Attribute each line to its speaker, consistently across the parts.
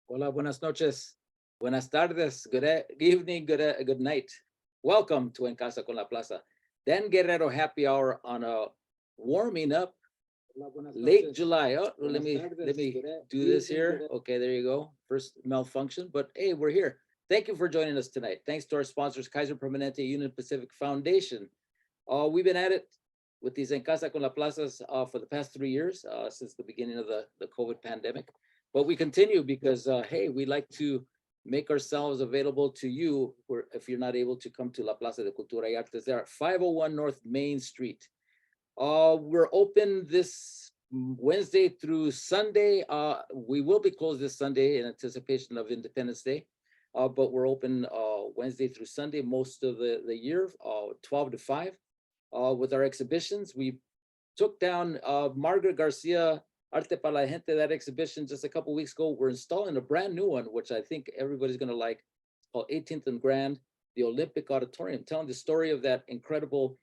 Speaker 1: Hola, buenas noches. Buenas tardes. Good evening. Good night. Welcome to En Casa con la Plaza. Dan Guerrero happy hour on a warming up late July. Oh, let me do this here. Okay, there you go. First malfunction, but hey, we're here. Thank you for joining us tonight. Thanks to our sponsors, Kaiser Permanente, Union Pacific Foundation. We've been at it with these En Casa con la Plazas for the past 3 years, since the beginning of the COVID pandemic. But we continue because, hey, we like to make ourselves available to you if you're not able to come to La Plaza de Cultura y Artes. There at 501 North Main Street. We're open this Wednesday through Sunday. We will be closed this Sunday in anticipation of Independence Day, but we're open Wednesday through Sunday most of the year, 12 to 5. With our exhibitions, we took down Margaret Garcia Arte para la Gente, that exhibition just a couple weeks ago. We're installing a brand new one, which I think everybody's gonna like, called 18th and Grand, the Olympic Auditorium, telling the story of that incredible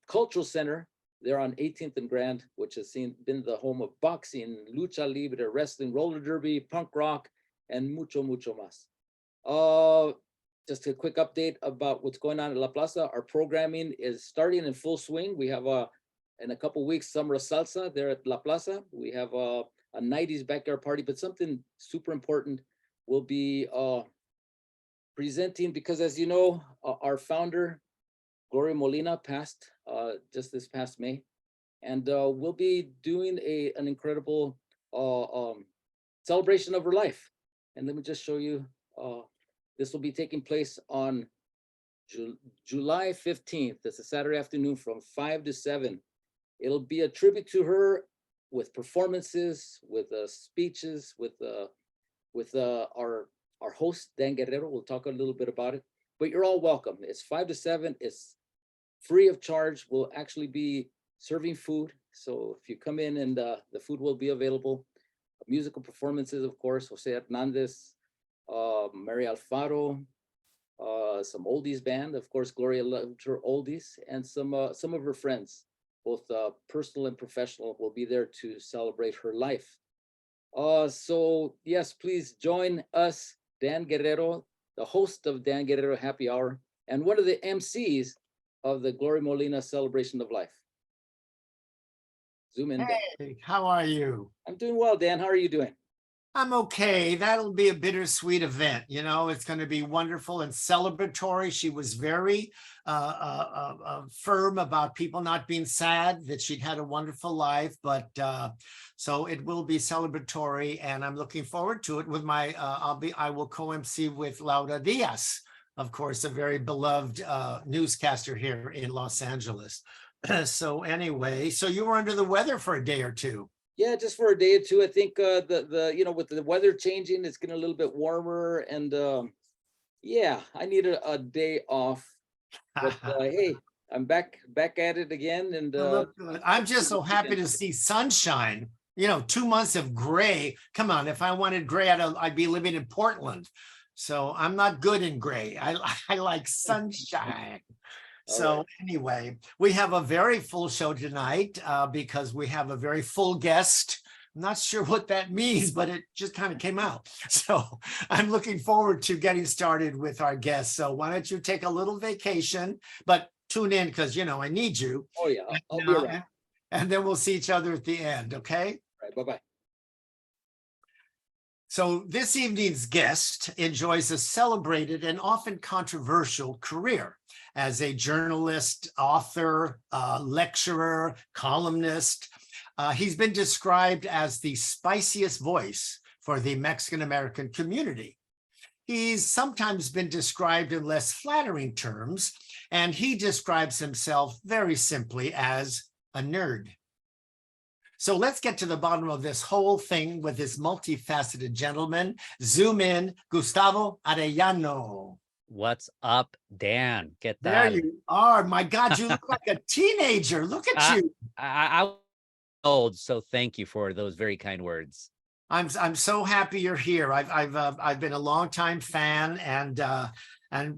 Speaker 1: cultural center there on 18th and Grand, which has been the home of boxing, lucha libre, wrestling, roller derby, punk rock, and mucho más. Just a quick update about what's going on at La Plaza. Our programming is starting in full swing. We have in a couple weeks, Summer of Salsa there at La Plaza. We have a 90s backyard party, but something super important will be presenting, because as you know, our founder, Gloria Molina, passed just this past May. And we'll be doing an incredible celebration of her life. And let me just show you, this will be taking place on July 15th. That's a Saturday afternoon from 5 to 7. It'll be a tribute to her with performances, with speeches, with our host, Dan Guerrero. We'll talk a little bit about it, but you're all welcome. It's 5 to 7. It's free of charge. We'll actually be serving food. So if you come in, and the food will be available. Musical performances, of course, Jose Hernandez, Mary Alfaro, some oldies band. Of course, Gloria loved her oldies, and some of her friends, both personal and professional, will be there to celebrate her life. So yes, please join us, Dan Guerrero, the host of Dan Guerrero Happy Hour, and one of the MCs of the Gloria Molina Celebration of Life. Zoom in.
Speaker 2: Hey, how are you?
Speaker 1: I'm doing well, Dan. How are you doing?
Speaker 2: I'm okay. That'll be a bittersweet event. You know, it's going to be wonderful and celebratory. She was very firm about people not being sad, that she'd had a wonderful life. But so it will be celebratory, and I'm looking forward to it with my, I will co-MC with Laura Diaz, of course, a very beloved newscaster here in Los Angeles. So anyway, so you were under the weather for a day or two.
Speaker 1: Yeah, just for a day or two. I think with the weather changing, it's getting a little bit warmer, and yeah, I need a day off. But hey, I'm back at it again, and
Speaker 2: I'm just so happy to see sunshine. You know, 2 months of gray. Come on, if I wanted gray, I'd be living in Portland. So I'm not good in gray. I like sunshine. So anyway, we have a very full show tonight because we have a very full guest. I'm not sure what that means, but it just kind of came out. So I'm looking forward to getting started with our guest. So why don't you take a little vacation, but tune in because, you know, I need you.
Speaker 1: Oh, yeah, I'll be around.
Speaker 2: And then we'll see each other at the end, okay?
Speaker 1: All right, bye-bye.
Speaker 2: So this evening's guest enjoys a celebrated and often controversial career as a journalist, author, lecturer, columnist. He's been described as the spiciest voice for the Mexican-American community. He's sometimes been described in less flattering terms, and he describes himself very simply as a nerd. So let's get to the bottom of this whole thing with this multifaceted gentleman. Zoom in, Gustavo Arellano.
Speaker 3: What's up, Dan? Get
Speaker 2: that. There you are. My God, you look like a teenager. Look at you.
Speaker 3: I'm old, so thank you for those very kind words.
Speaker 2: I'm so happy you're here. I've been a longtime fan, and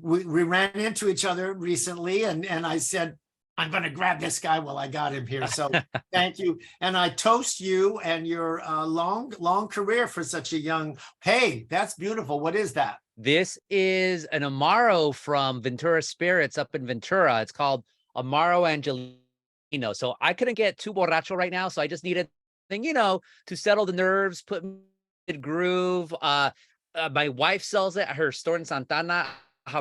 Speaker 2: we ran into each other recently, and I said, I'm going to grab this guy while I got him here. So thank you. And I toast you and your long career for such a young. Hey, that's beautiful. What is that?
Speaker 3: This is an Amaro from Ventura Spirits up in Ventura. It's called Amaro Angelino. So I couldn't get too borracho right now. So I just needed thing, to settle the nerves, put me in groove. My wife sells it at her store in Santana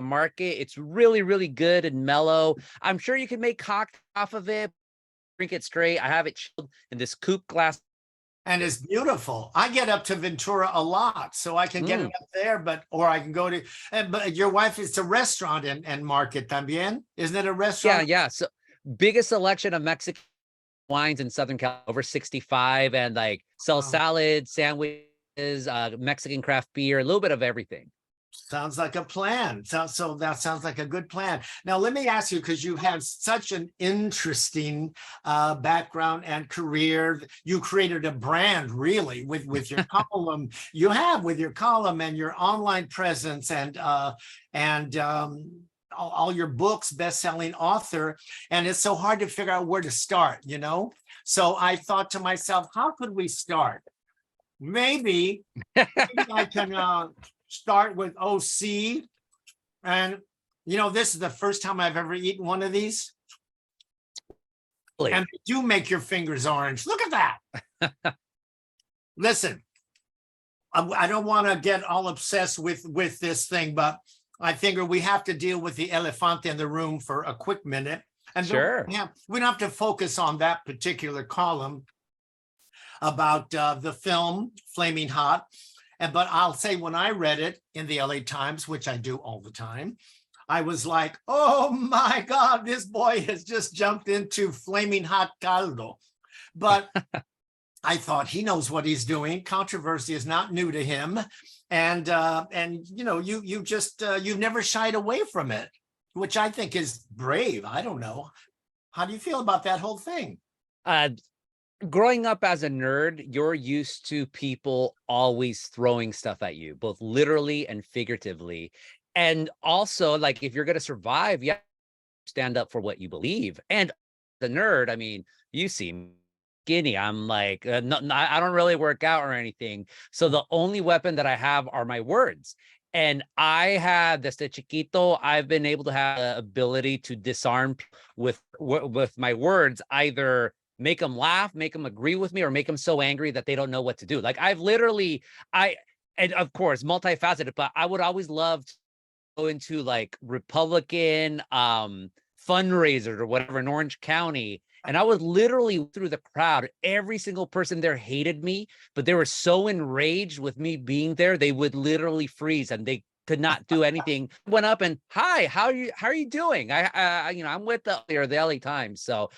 Speaker 3: Market. It's really, really good and mellow. I'm sure you can make cocktail off of it, drink it straight. I have it chilled in this coupe glass.
Speaker 2: And it's beautiful. I get up to Ventura a lot, so I can get it up there, or I can go to, but your wife, it's a restaurant and market también. Isn't it a restaurant?
Speaker 3: Yeah. So biggest selection of Mexican wines in Southern California, over 65, and like sell salads, sandwiches, Mexican craft beer, a little bit of everything.
Speaker 2: Sounds like a plan. So that sounds like a good plan. Now, let me ask you, because you have such an interesting background and career. You created a brand, really, with your column. You have with your column and your online presence and all your books, best-selling author. And it's so hard to figure out where to start, So I thought to myself, how could we start? Maybe I can start with OC. And, this is the first time I've ever eaten one of these.
Speaker 3: Really?
Speaker 2: And they do make your fingers orange. Look at that. Listen, I don't want to get all obsessed with this thing, but I figure we have to deal with the elephant in the room for a quick minute. And
Speaker 3: sure.
Speaker 2: We don't have to focus on that particular column about the film Flaming Hot. But I'll say when I read it in the LA Times, which I do all the time, I was like, oh my God, this boy has just jumped into flaming hot caldo. But I thought he knows what he's doing. Controversy is not new to him. And you've never shied away from it, which I think is brave. I don't know. How do you feel about that whole thing?
Speaker 3: Growing up as a nerd, you're used to people always throwing stuff at you, both literally and figuratively. And also, like, if you're going to survive, you have to stand up for what you believe. And the nerd, I mean, you seem skinny. I'm like, I don't really work out or anything. So the only weapon that I have are my words. And I have, desde chiquito, I've been able to have the ability to disarm with my words, either make them laugh, make them agree with me, or make them so angry that they don't know what to do. Like I've literally, and of course, multifaceted, but I would always love to go into like Republican fundraisers or whatever in Orange County. And I was literally through the crowd, every single person there hated me, but they were so enraged with me being there, they would literally freeze and they could not do anything. Went up and, hi, how are you doing? I'm with the LA Times. So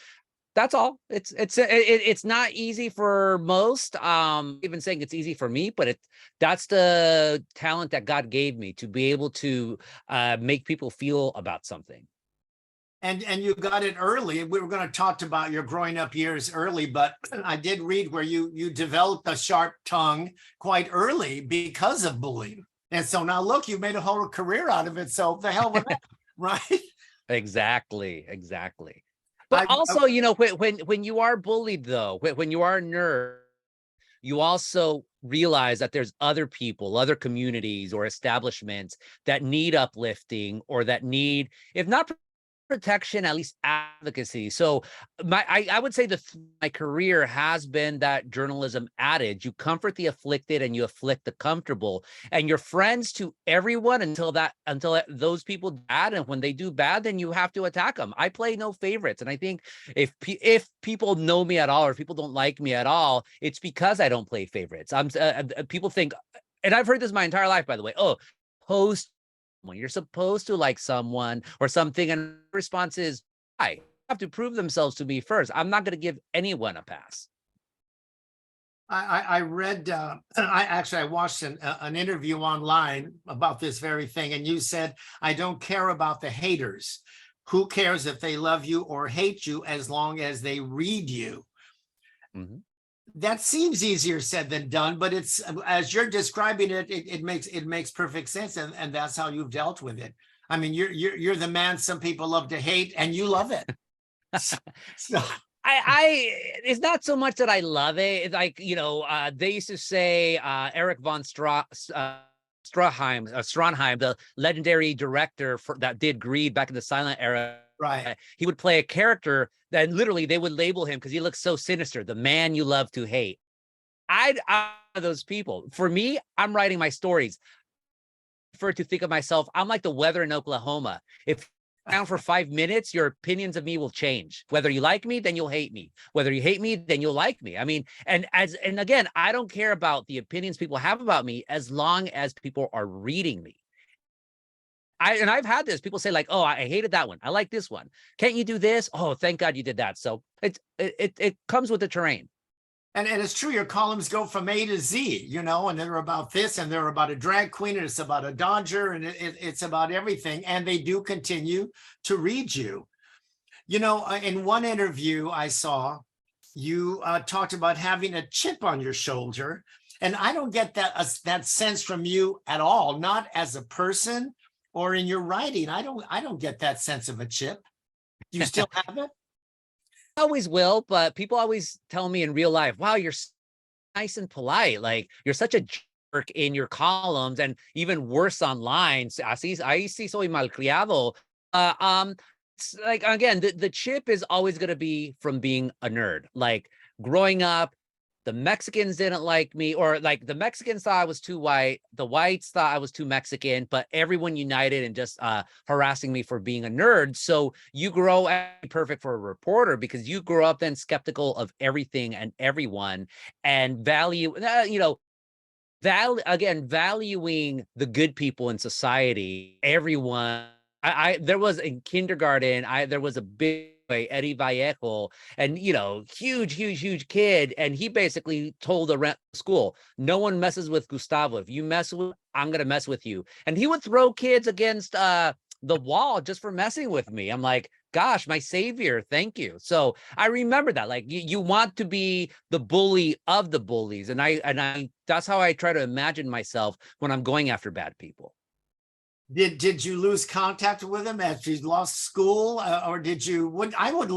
Speaker 3: that's all. It's not easy for most. Even saying it's easy for me, but that's the talent that God gave me to be able to make people feel about something.
Speaker 2: And you got it early. We were going to talk about your growing up years early, but I did read where you developed a sharp tongue quite early because of bullying. And so now look, you made a whole career out of it. So the hell with that, right?
Speaker 3: Exactly. But also, when you are bullied, though, when you are a nerd, you also realize that there's other people, other communities or establishments that need uplifting or that need, if not protection, at least advocacy. So I would say my career has been that journalism adage: you comfort the afflicted and you afflict the comfortable, and you're friends to everyone until those people do bad, and when they do bad, then you have to attack them. I play no favorites, and I think if people know me at all or if people don't like me at all, it's because I don't play favorites. People think, and I've heard this my entire life, by the way, when you're supposed to like someone or something, and the response is, I have to prove themselves to me first. I'm not going to give anyone a pass.
Speaker 2: I read, I watched an interview online about this very thing. And you said, I don't care about the haters. Who cares if they love you or hate you as long as they read you? Mm-hmm. That seems easier said than done, but it's, as you're describing it, it makes perfect sense, and that's how you've dealt with it. I mean, you're the man some people love to hate, and you love it. So,
Speaker 3: It's not so much that I love it. It's like, they used to say Eric von Stronheim, the legendary director that did Greed back in the silent era.
Speaker 2: right.
Speaker 3: He would play a character that literally they would label him because he looks so sinister, the man you love to hate. I'm those people. For me, I'm writing my stories. I prefer to think of myself, I'm like the weather in Oklahoma. If down for 5 minutes, your opinions of me will change. Whether you like me, then you'll hate me. Whether you hate me, then you'll like me. I mean, and again, I don't care about the opinions people have about me as long as people are reading me. I've had this. People say like, "Oh, I hated that one. I like this one. Can't you do this? Oh, thank God you did that." So it comes with the terrain.
Speaker 2: And it's true, your columns go from A to Z, and they're about this, and they're about a drag queen, and it's about a Dodger, and it's about everything. And they do continue to read you. In one interview I saw, you talked about having a chip on your shoulder. And I don't get that sense from you at all, not as a person or in your writing. I don't get that sense of a chip. Do you still have it?
Speaker 3: Always will, but people always tell me in real life, wow, you're so nice and polite. Like you're such a jerk in your columns and even worse online. Ahí sí soy malcriado. Like, again, the chip is always going to be from being a nerd. Like growing up, the Mexicans didn't like me, or like the Mexicans thought I was too white. The whites thought I was too Mexican, but everyone united in just harassing me for being a nerd. So you grow perfect for a reporter because you grow up then skeptical of everything and everyone and valuing the good people in society, everyone. There was in kindergarten, there was a big Eddie Vallejo, and huge kid, and he basically told the school, no one messes with Gustavo. If you mess with, I'm gonna mess with you. And he would throw kids against the wall just for messing with me. I'm like, gosh, my savior, thank you. So I remember that. Like you want to be the bully of the bullies, and I that's how I try to imagine myself when I'm going after bad people.
Speaker 2: Did you lose contact with him as you lost school, or did you? If I were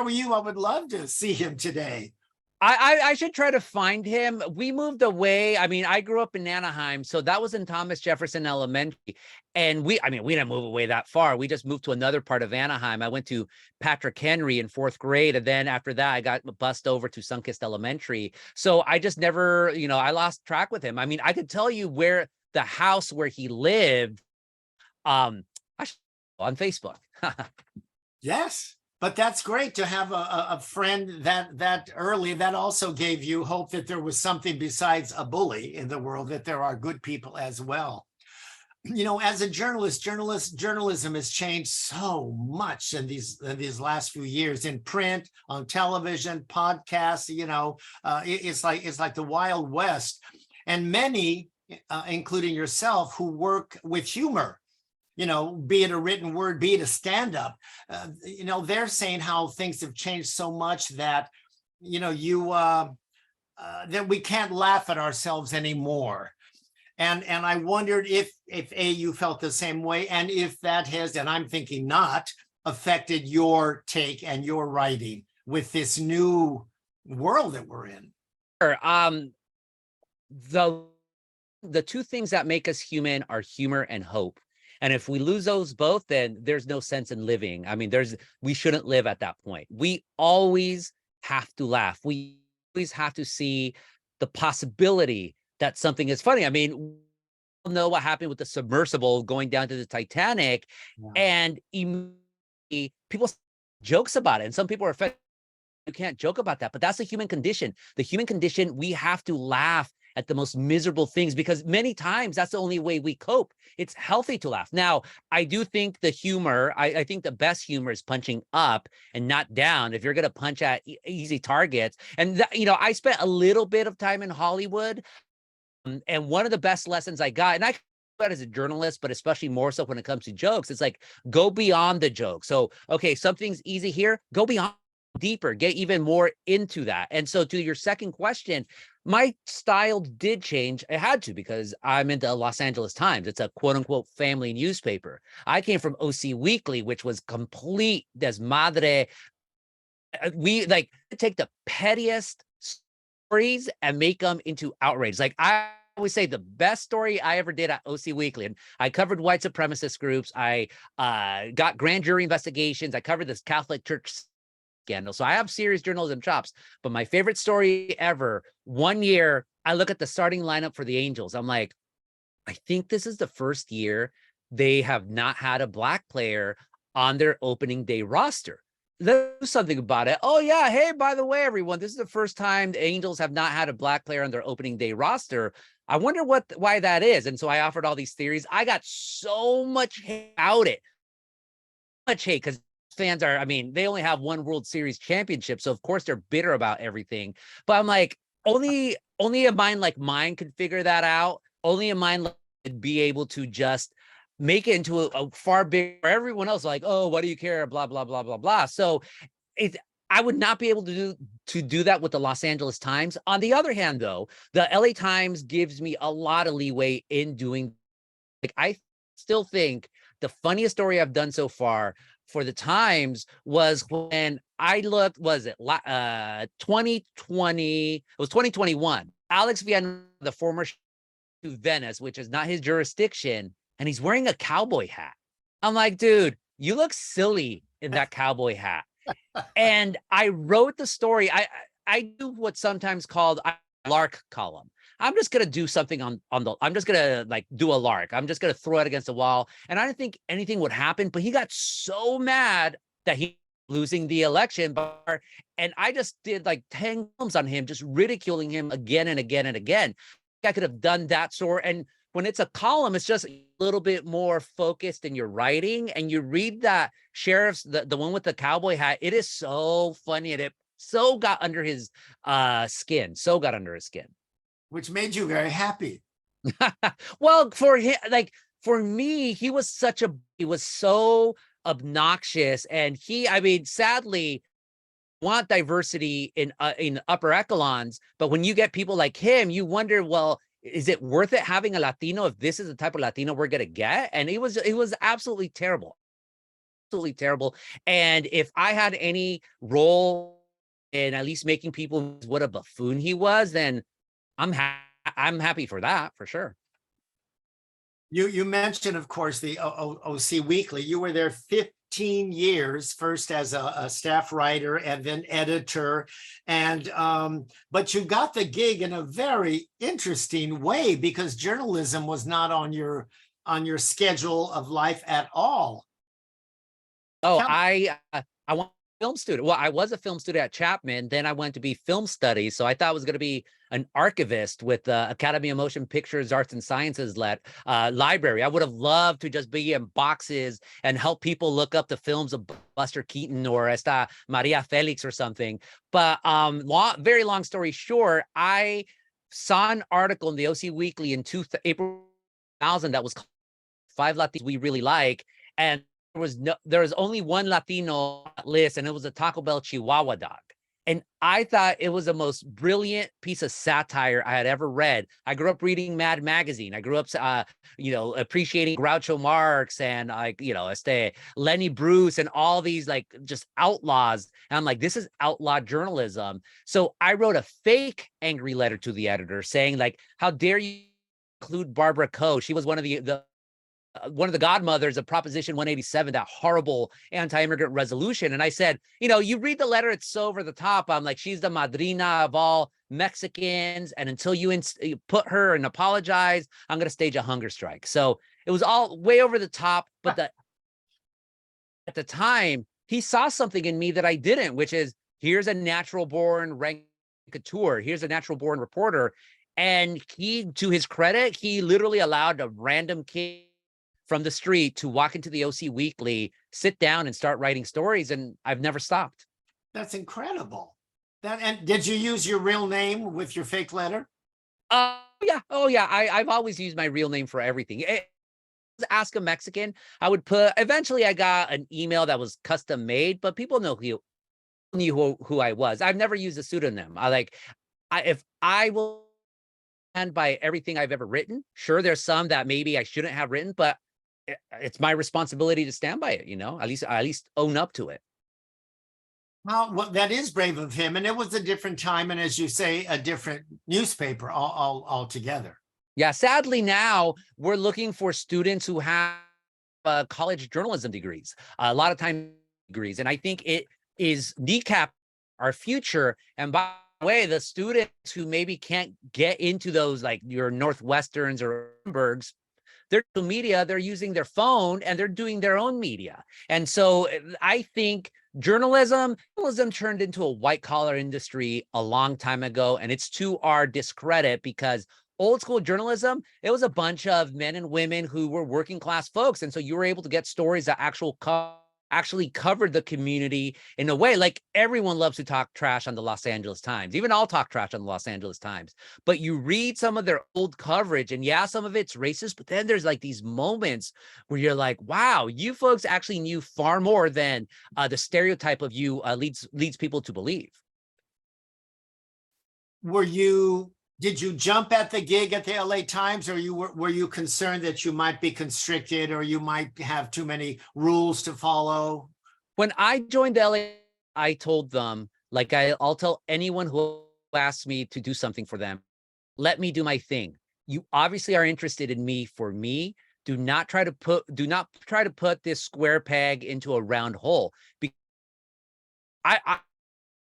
Speaker 2: you, I would love to see him today.
Speaker 3: I should try to find him. We moved away. I mean, I grew up in Anaheim, so that was in Thomas Jefferson Elementary, and we didn't move away that far. We just moved to another part of Anaheim. I went to Patrick Henry in 4th grade, and then after that, I got bussed over to Sunkist Elementary. So I just never, I lost track with him. I mean, I could tell you where the house where he lived on Facebook.
Speaker 2: Yes, but that's great to have a friend that early. That also gave you hope that there was something besides a bully in the world, that there are good people as well. As a journalism has changed so much in these last few years, in print, on television, podcasts. It's like the Wild West, and many, including yourself, who work with humor, be it a written word, be it a stand-up, they're saying how things have changed so much that, that we can't laugh at ourselves anymore. And I wondered if you felt the same way, and if that has, and I'm thinking not, affected your take and your writing with this new world that we're in.
Speaker 3: The two things that make us human are humor and hope. And if we lose those both, then there's no sense in living. I mean, we shouldn't live at that point. We always have to laugh. We always have to see the possibility that something is funny. I mean, we know what happened with the submersible going down to the Titanic, and immediately people jokes about it. And some people are offended. You can't joke about that, but that's the human condition. The human condition, we have to laugh at the most miserable things, because many times that's the only way we cope. It's healthy to laugh. Now, I do think the humor, I think the best humor is punching up and not down. If you're going to punch at easy targets, and I spent a little bit of time in Hollywood, and one of the best lessons I got, and I as a journalist, but especially more so when it comes to jokes, it's like, go beyond the joke. So, okay, something's easy here, go beyond, deeper, get even more into that. And so to your second question, my style did change. It had to, because I'm into Los Angeles Times. It's a quote unquote family newspaper. I came from OC Weekly, which was complete desmadre. We like take the pettiest stories and make them into outrage. Like I always say, the best story I ever did at OC Weekly, and I covered white supremacist groups. I got grand jury investigations. I covered this Catholic Church scandal. So I have serious journalism chops. But my favorite story ever, one year, I look at the starting lineup for the Angels. I'm like, I think this is the first year they have not had a Black player on their opening day roster. Let's do something about it. Oh yeah, hey, by the way, everyone, this is the first time the Angels have not had a Black player on their opening day roster. I wonder why that is. And so I offered all these theories. I got so much hate about it. Much hate, because fans are, I mean, they only have one World Series championship, so of course they're bitter about everything. But I'm like, only a mind like mine could figure that out. Only a mind like could be able to just make it into a far bigger, everyone else like, oh, what do you care? Blah, blah, blah, blah, blah. So I would not be able to do that with the Los Angeles Times. On the other hand, though, the LA Times gives me a lot of leeway in doing, like, I still think the funniest story I've done so far for the Times was when I looked, was it 2020? It was 2021. Alex Villanueva, the former to Venice, which is not his jurisdiction, and he's wearing a cowboy hat. I'm like, dude, you look silly in that cowboy hat. And I wrote the story. I do what's sometimes called a lark column. I'm just gonna do something on the. I'm just gonna like do a lark. I'm just gonna throw it against the wall. And I didn't think anything would happen, but he got so mad that he losing the election. And I just did like 10 columns on him, just ridiculing him again and again and again. I could have done that sort. And when it's a column, it's just a little bit more focused in your writing. And you read that sheriff's, the one with the cowboy hat, it is so funny. And it so got under his skin. So got under his skin.
Speaker 2: Which made you very happy.
Speaker 3: Well, for him, like for me, he was so obnoxious. And I mean, sadly, want diversity in upper echelons. But when you get people like him, you wonder, well, is it worth it having a Latino if this is the type of Latino we're going to get? And it was absolutely terrible. Absolutely terrible. And if I had any role in at least making people what a buffoon he was, then I'm happy for that, for sure.
Speaker 2: You mentioned, of course, the OC Weekly. You were there 15 years, first as a staff writer and then editor. And but you got the gig in a very interesting way, because journalism was not on your schedule of life at all.
Speaker 3: Oh, I want film student. Well, I was a film student at Chapman. Then I went to be film studies. So I thought I was going to be an archivist with the Academy of Motion Pictures, Arts and Sciences library. I would have loved to just be in boxes and help people look up the films of Buster Keaton or esta Maria Felix or something. But very long story short, I saw an article in the OC Weekly in April 2000 that was called 5 Latinos We Really Like. And there was only one Latino list, and it was a Taco Bell Chihuahua dog. And I thought it was the most brilliant piece of satire I had ever read. I grew up reading Mad Magazine. I grew up, appreciating Groucho Marx and Lenny Bruce and all these like just outlaws. And I'm like, this is outlaw journalism. So I wrote a fake angry letter to the editor saying like, how dare you include Barbara Coe? She was one of the godmothers of Proposition 187, that horrible anti-immigrant resolution. And I said, you read the letter, it's so over the top. I'm like, she's the madrina of all Mexicans. And until you put her and apologize, I'm going to stage a hunger strike. So it was all way over the top. But at the time, he saw something in me that I didn't, which is, here's a natural born raconteur. Here's a natural born reporter. And he, to his credit, he literally allowed a random kid from the street to walk into the OC Weekly, sit down and start writing stories. And I've never stopped.
Speaker 2: That's incredible. And did you use your real name with your fake letter?
Speaker 3: Yeah. Oh yeah. I've always used my real name for everything. Ask a Mexican. I would eventually I got an email that was custom made, but people knew who I was. I've never used a pseudonym. if I will stand by everything I've ever written, sure, there's some that maybe I shouldn't have written, but it's my responsibility to stand by it, you know, at least own up to it.
Speaker 2: Well, that is brave of him. And it was a different time. And as you say, a different newspaper altogether.
Speaker 3: Yeah, sadly now we're looking for students who have college journalism degrees, a lot of time degrees. And I think it is kneecap our future. And by the way, the students who maybe can't get into those, like your Northwesterns or Hamburgs, their media, they're using their phone and they're doing their own media. And so I think journalism turned into a white collar industry a long time ago. And it's to our discredit, because old school journalism, it was a bunch of men and women who were working class folks. And so you were able to get stories that actually covered the community in a way. Like, everyone loves to talk trash on the Los Angeles Times. Even I'll talk trash on the Los Angeles Times. But you read some of their old coverage, and yeah, some of it's racist, but then there's like these moments where you're like, wow, you folks actually knew far more than the stereotype of you leads people to believe.
Speaker 2: Did you jump at the gig at the LA Times, or were you concerned that you might be constricted or you might have too many rules to follow?
Speaker 3: When I joined LA, I told them, like I'll tell anyone who asks me to do something for them, let me do my thing. You obviously are interested in me for me. Do not try to put this square peg into a round hole, because I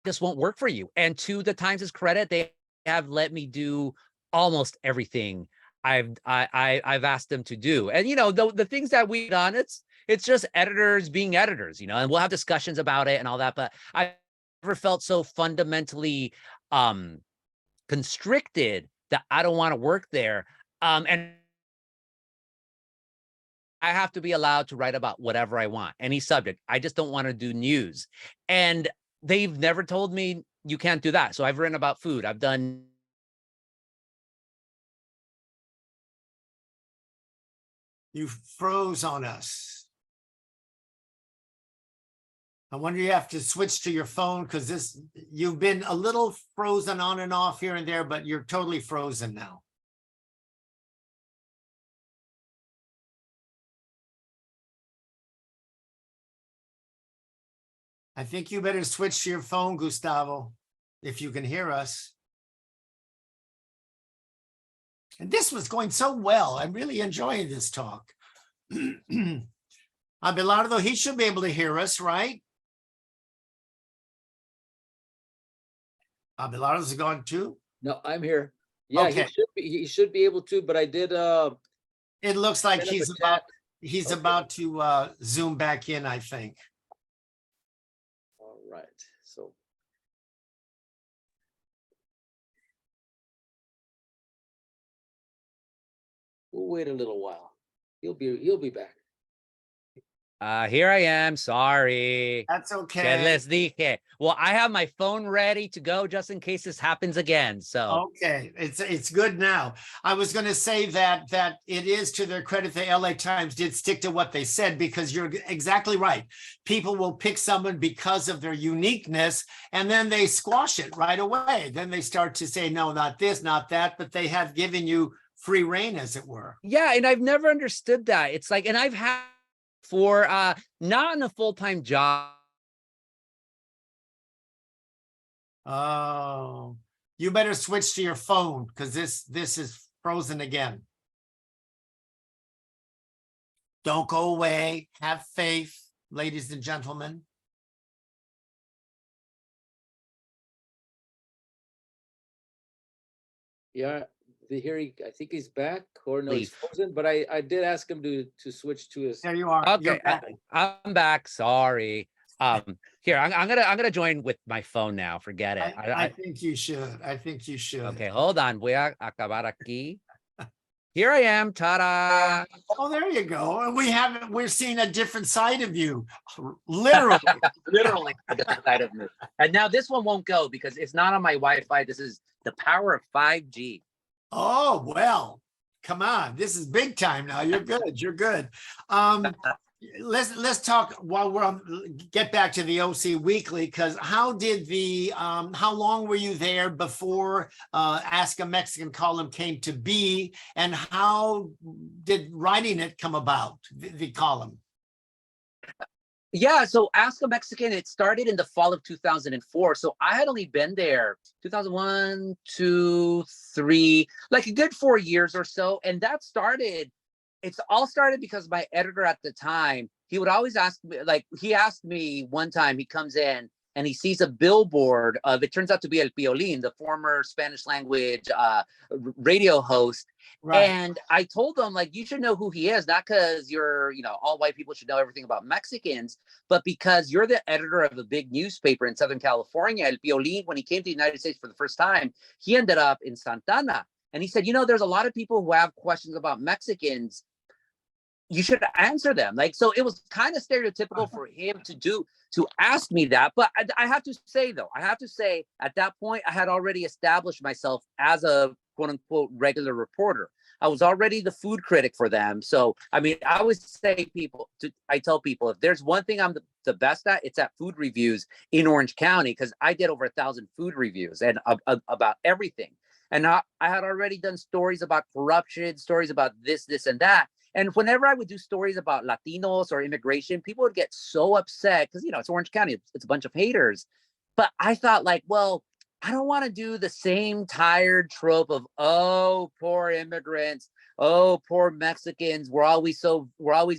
Speaker 3: just won't work for you. And to the Times' credit, they have let me do almost everything I've asked them to do. And you know, the things that we've done, it's just editors being editors, you know, and we'll have discussions about it and all that. But I never felt so fundamentally constricted that I don't want to work there. And I have to be allowed to write about whatever I want, any subject. I just don't want to do news. And they've never told me you can't do that. So I've written about food. I've done.
Speaker 2: You froze on us. I wonder you have to switch to your phone, because you've been a little frozen on and off here and there, but you're totally frozen now. I think you better switch to your phone, Gustavo, if you can hear us. And this was going so well. I'm really enjoying this talk. Abelardo, he should be able to hear us, right? Abelardo's gone too?
Speaker 1: No, I'm here. Yeah,
Speaker 2: Okay.
Speaker 1: he should be able to, but I did
Speaker 2: It looks like he's
Speaker 1: Okay.
Speaker 2: about to zoom back in, I think.
Speaker 1: All right. So we'll wait a little while. He'll be back.
Speaker 3: Here I am. Sorry.
Speaker 2: That's
Speaker 3: Que
Speaker 2: okay.
Speaker 3: les dije. Well, I have my phone ready to go just in case this happens again. So
Speaker 2: Okay, it's good now. I was going to say that it is to their credit, the LA Times did stick to what they said, because you're exactly right. People will pick someone because of their uniqueness, and then they squash it right away. Then they start to say, no, not this, not that, but they have given you free reign, as it were.
Speaker 3: yeah, and I've never understood that. It's like, and I've had for not in a full-time job.
Speaker 2: Oh, you better switch to your phone, because this is frozen again. Don't go away. Have faith, ladies and gentlemen.
Speaker 1: Yeah, I think he's back, or no, he's frozen, but I did ask him to switch to his.
Speaker 2: There you are.
Speaker 3: Okay, I'm back. Sorry. Here, I'm gonna join with my phone now. Forget it.
Speaker 2: I think you should. I think you should.
Speaker 3: Okay, hold on. Voy a acabar aquí. Here I am. Ta-da.
Speaker 2: Oh, there you go. We're seeing a different side of you. Literally.
Speaker 3: Literally a different side of me. And now this one won't go because it's not on my Wi-Fi. This is the power of 5G.
Speaker 2: Oh, well, come on. This is big time now. You're good. You're good. let's talk while we're on, get back to the OC Weekly, because how did the how long were you there before Ask a Mexican column came to be, and how did writing it come about, the column?
Speaker 3: Yeah, so Ask a Mexican, it started in the fall of 2004. So I had only been there 2001, 2, 3, like a good 4 years or so. And that started, it's all started because my editor at the time, he would always ask me, like, he asked me one time, he comes in and he sees a billboard of, it turns out to be El Piolín, the former Spanish language radio host.
Speaker 2: Right.
Speaker 3: And I told him, like, you should know who he is, not because you're, all white people should know everything about Mexicans, but because you're the editor of a big newspaper in Southern California. El Piolín, when he came to the United States for the first time, he ended up in Santana. And he said, there's a lot of people who have questions about Mexicans. You should answer them. Like, so it was kind of stereotypical for him to ask me that. But I have to say, though, at that point, I had already established myself as a quote unquote regular reporter. I was already the food critic for them. So, I mean, I always say I tell people, if there's one thing I'm the best at, it's at food reviews in Orange County, because I did over 1,000 food reviews and about everything. And I had already done stories about corruption, stories about this, and that. And whenever I would do stories about Latinos or immigration, people would get so upset because, it's Orange County, it's a bunch of haters. But I thought, like, well, I don't want to do the same tired trope of, oh, poor immigrants, oh, poor Mexicans. We're always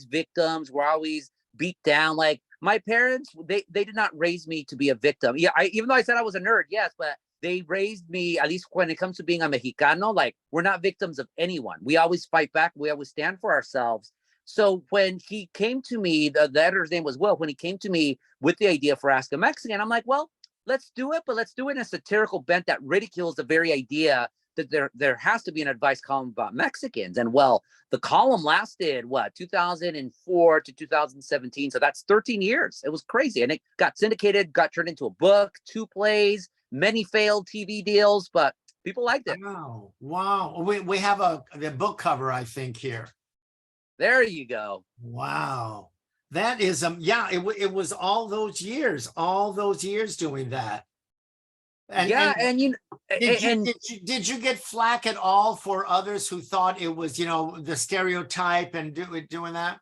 Speaker 3: victims. We're always beat down. Like, my parents, they did not raise me to be a victim. Yeah, even though I said I was a nerd, yes, but they raised me, at least when it comes to being a Mexicano, like, we're not victims of anyone. We always fight back. We always stand for ourselves. So when he came to me, the editor's name was Will, when he came to me with the idea for Ask a Mexican, I'm like, well, let's do it, but let's do it in a satirical bent that ridicules the very idea that there has to be an advice column about Mexicans. And well, the column lasted, 2004 to 2017. So that's 13 years. It was crazy. And it got syndicated, got turned into a book, 2 plays, many failed TV deals, but people liked it.
Speaker 2: Wow. We have the book cover, I think, here.
Speaker 3: There you go.
Speaker 2: Wow. That is, it was all those years doing that. Did you get flack at all for others who thought it was, the stereotype and doing that?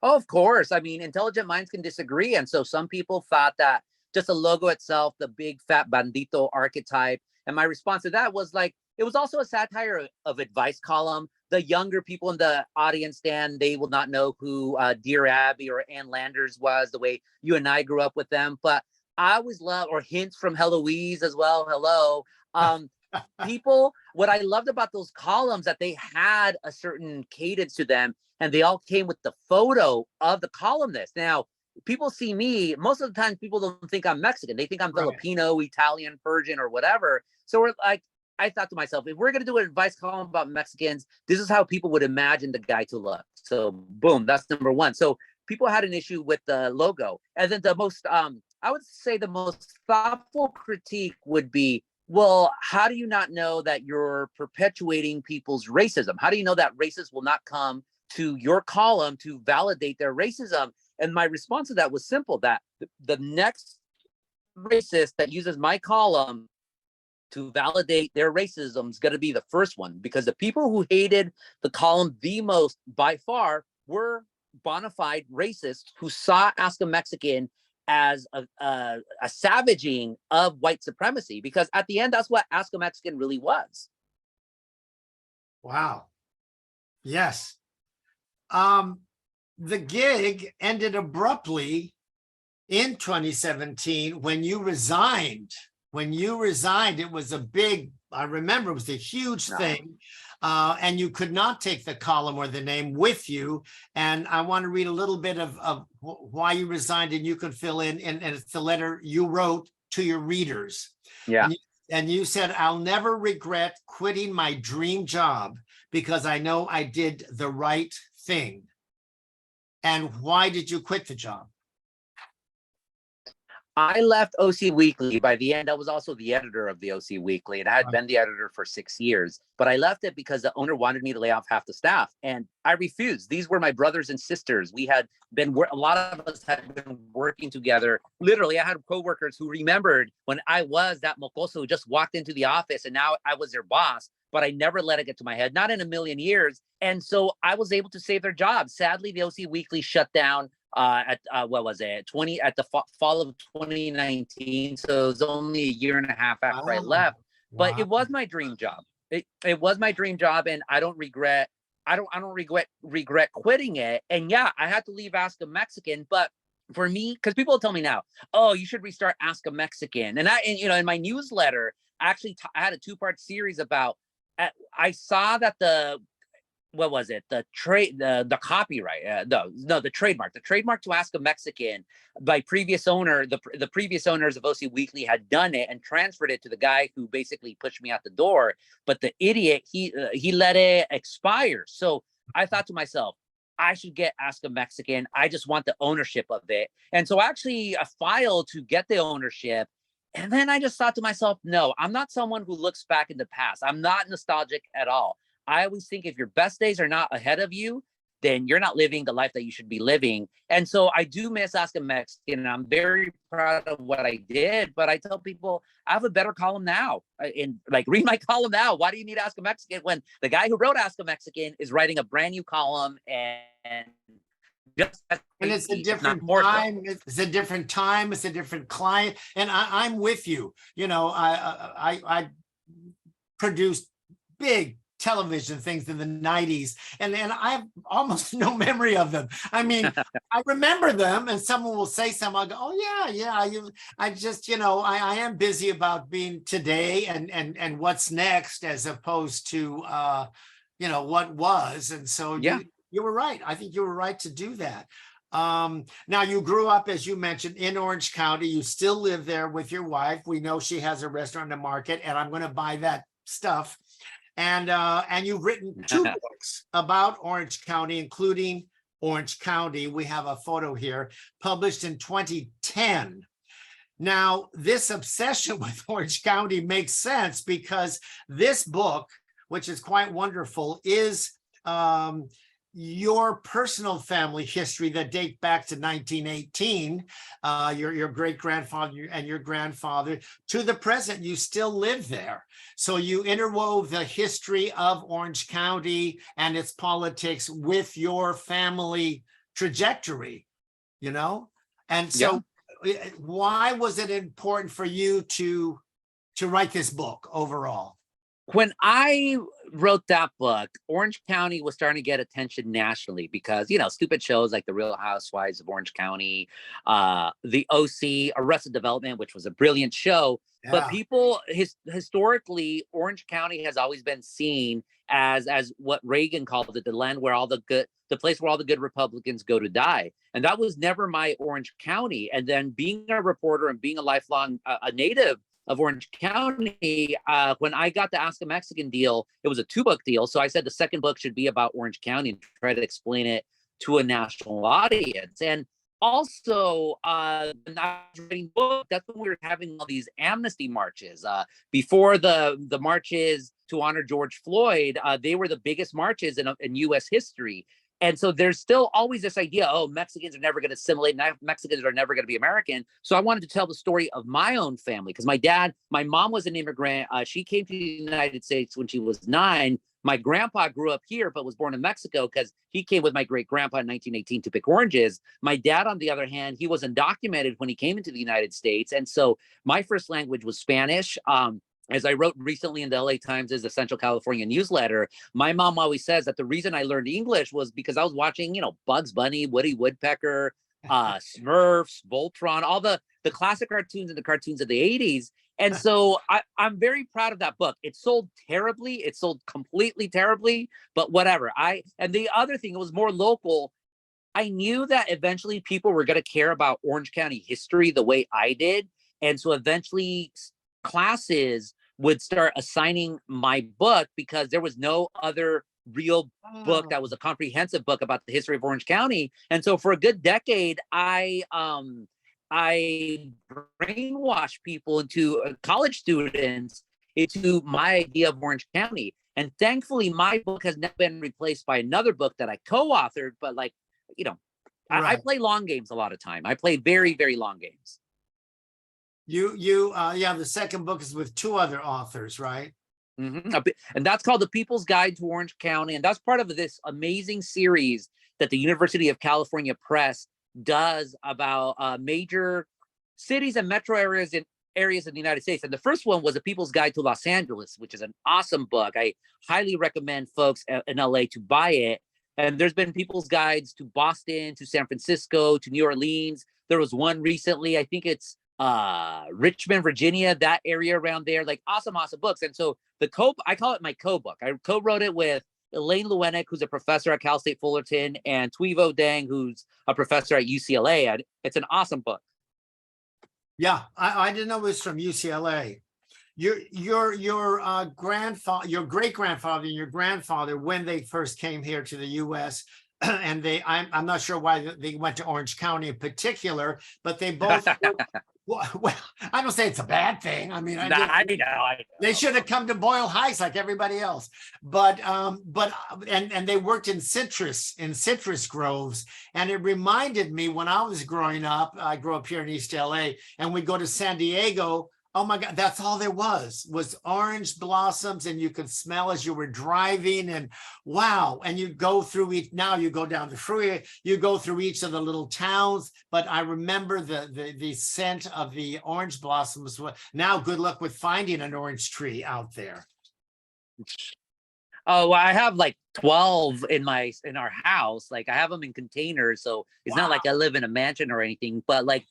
Speaker 3: Oh, of course. I mean, intelligent minds can disagree. And so some people thought that just the logo itself, the big fat bandito archetype. And my response to that was like, it was also a satire of advice column. The younger people in the audience, Dan, they will not know who Dear Abby or Ann Landers was, the way you and I grew up with them. But I always love, or hints from Heloise as well. Hello. People, what I loved about those columns, that they had a certain cadence to them, and they all came with the photo of the columnist. Now, people see me, most of the time people don't think I'm Mexican. They think I'm Filipino, Italian, Persian, or whatever. So we're like, I thought to myself, if we're going to do an advice column about Mexicans, this is how people would imagine the guy to look. So boom, that's number one. So people had an issue with the logo. And then the most, I would say the most thoughtful critique would be, well, how do you not know that you're perpetuating people's racism? How do you know that racists will not come to your column to validate their racism? And my response to that was simple, that the next racist that uses my column to validate their racism is going to be the first one, because the people who hated the column the most by far were bona fide racists who saw Ask a Mexican as a savaging of white supremacy, because at the end, that's what Ask a Mexican really was.
Speaker 2: Wow. Yes. The gig ended abruptly in 2017 when you resigned. It was a big, I remember it was a huge thing. And you could not take the column or the name with you. And I want to read a little bit of why you resigned, and you could fill in, and it's the letter you wrote to your readers.
Speaker 3: Yeah.
Speaker 2: And you said, I'll never regret quitting my dream job because I know I did the right thing. And why did you quit the job?
Speaker 3: I left OC Weekly. By the end, I was also the editor of the OC Weekly, and I had been the editor for 6 years. But I left it because the owner wanted me to lay off half the staff, and I refused. These were my brothers and sisters. We had been, a lot of us had been working together. Literally, I had coworkers who remembered when I was that mocoso who just walked into the office, and now I was their boss. But I never let it get to my head, not in a million years. And so I was able to save their jobs. Sadly, the OC Weekly shut down at what was it, at the fall of 2019. So it was only a year and a half after I left. But it was my dream job. It was my dream job, and I don't regret quitting it. And yeah, I had to leave Ask a Mexican, but for me, because people tell me now, oh, you should restart Ask a Mexican. And in my newsletter, actually, I had a 2-part series about. I saw that the copyright, the trademark to Ask a Mexican by previous owner, the previous owners of OC Weekly had done it and transferred it to the guy who basically pushed me out the door. But the idiot, he let it expire. So I thought to myself, I should get Ask a Mexican. I just want the ownership of it. And so actually I filed to get the ownership. And then I just thought to myself, no, I'm not someone who looks back in the past. I'm not nostalgic at all. I always think if your best days are not ahead of you, then you're not living the life that you should be living. And so I do miss Ask a Mexican, and I'm very proud of what I did. But I tell people I have a better column now. Read my column now. Why do you need Ask a Mexican when the guy who wrote Ask a Mexican is writing a brand new column and
Speaker 2: it's a different time. It's a different time. It's a different client. And I'm with you. I produced big television things in the 90s, and I have almost no memory of them. I mean, I remember them, and someone will say something, I'll go, oh yeah. I just, I am busy about being today and what's next, as opposed to what was. And so you were right. I think you were right to do that. Now, you grew up, as you mentioned, in Orange County. You still live there with your wife. We know she has a restaurant in the market, and I'm going to buy that stuff. And you've written 2 books about Orange County, including Orange County. We have a photo here, published in 2010. Now, this obsession with Orange County makes sense because this book, which is quite wonderful, is your personal family history that date back to 1918, your great-grandfather and your grandfather, to the present. You still live there. So you interwove the history of Orange County and its politics with your family trajectory, And so why was it important for you to write this book overall?
Speaker 3: When I wrote that book, Orange County was starting to get attention nationally because, stupid shows like The Real Housewives of Orange County, the OC, Arrested Development, which was a brilliant show. Yeah. But people, historically, Orange County has always been seen as what Reagan called it, the land where the place where all the good Republicans go to die. And that was never my Orange County. And then being a reporter and being a lifelong a native of Orange County, when I got the Ask a Mexican deal, it was a 2-book deal. So I said the second book should be about Orange County and try to explain it to a national audience. And also, when I was writing the book, that's when we were having all these amnesty marches. Before the marches to honor George Floyd, they were the biggest marches in U.S. history. And so there's still always this idea, Mexicans are never going to assimilate, Mexicans are never going to be American. So I wanted to tell the story of my own family because my mom was an immigrant. She came to the United States when she was 9. My grandpa grew up here, but was born in Mexico because he came with my great grandpa in 1918 to pick oranges. My dad, on the other hand, he was undocumented when he came into the United States. And so my first language was Spanish. As I wrote recently in the LA Times' The Central California newsletter, my mom always says that the reason I learned English was because I was watching, Bugs Bunny, Woody Woodpecker, Smurfs, Voltron, all the classic cartoons and the cartoons of the 80s. And so I'm very proud of that book. It sold terribly. It sold completely terribly, but whatever. And the other thing, it was more local. I knew that eventually people were going to care about Orange County history the way I did. And so eventually classes would start assigning my book because there was no other real book that was a comprehensive book about the history of Orange County. And so for a good decade, I I brainwash people into college students into my idea of Orange County. And thankfully, my book has never been replaced by another book that I co-authored. But like, you know, I
Speaker 2: Right.
Speaker 3: play long games a lot of time. I play very, very long games.
Speaker 2: Yeah, the second book is with two other authors, right?
Speaker 3: And that's called The People's Guide to Orange County. And that's part of this amazing series that the University of California Press does about major cities and metro areas in the United States. And the first one was A People's Guide to Los Angeles, which is an awesome book. I highly recommend folks in LA to buy it. And there's been People's Guides to Boston, to San Francisco, to New Orleans. There was one recently, I think it's Richmond, Virginia, that area around there, like awesome books. And so I call it my co-book. I co-wrote it with Elaine Lewenick, who's a professor at Cal State Fullerton, and Tuivo Deng, who's a professor at UCLA. And it's an awesome book.
Speaker 2: Yeah, I didn't know it was from UCLA. Your grandfather, your great grandfather, and your grandfather, when they first came here to the U.S., and I'm not sure why they went to Orange County in particular, but they both. Well, I don't say it's a bad thing. I mean, I know. They should have come to Boyle Heights like everybody else. But they worked in citrus groves. And it reminded me when I was growing up, I grew up here in East LA, and we'd go to San Diego. Oh my God, that's all there was orange blossoms, and you could smell as you were driving, and wow. And you go through now you go down the freeway, you go through each of the little towns. But I remember the scent of the orange blossoms. Now, good luck with finding an orange tree out there.
Speaker 3: Oh, well, I have like 12 in our house. Like I have them in containers. So it's not like I live in a mansion or anything, but like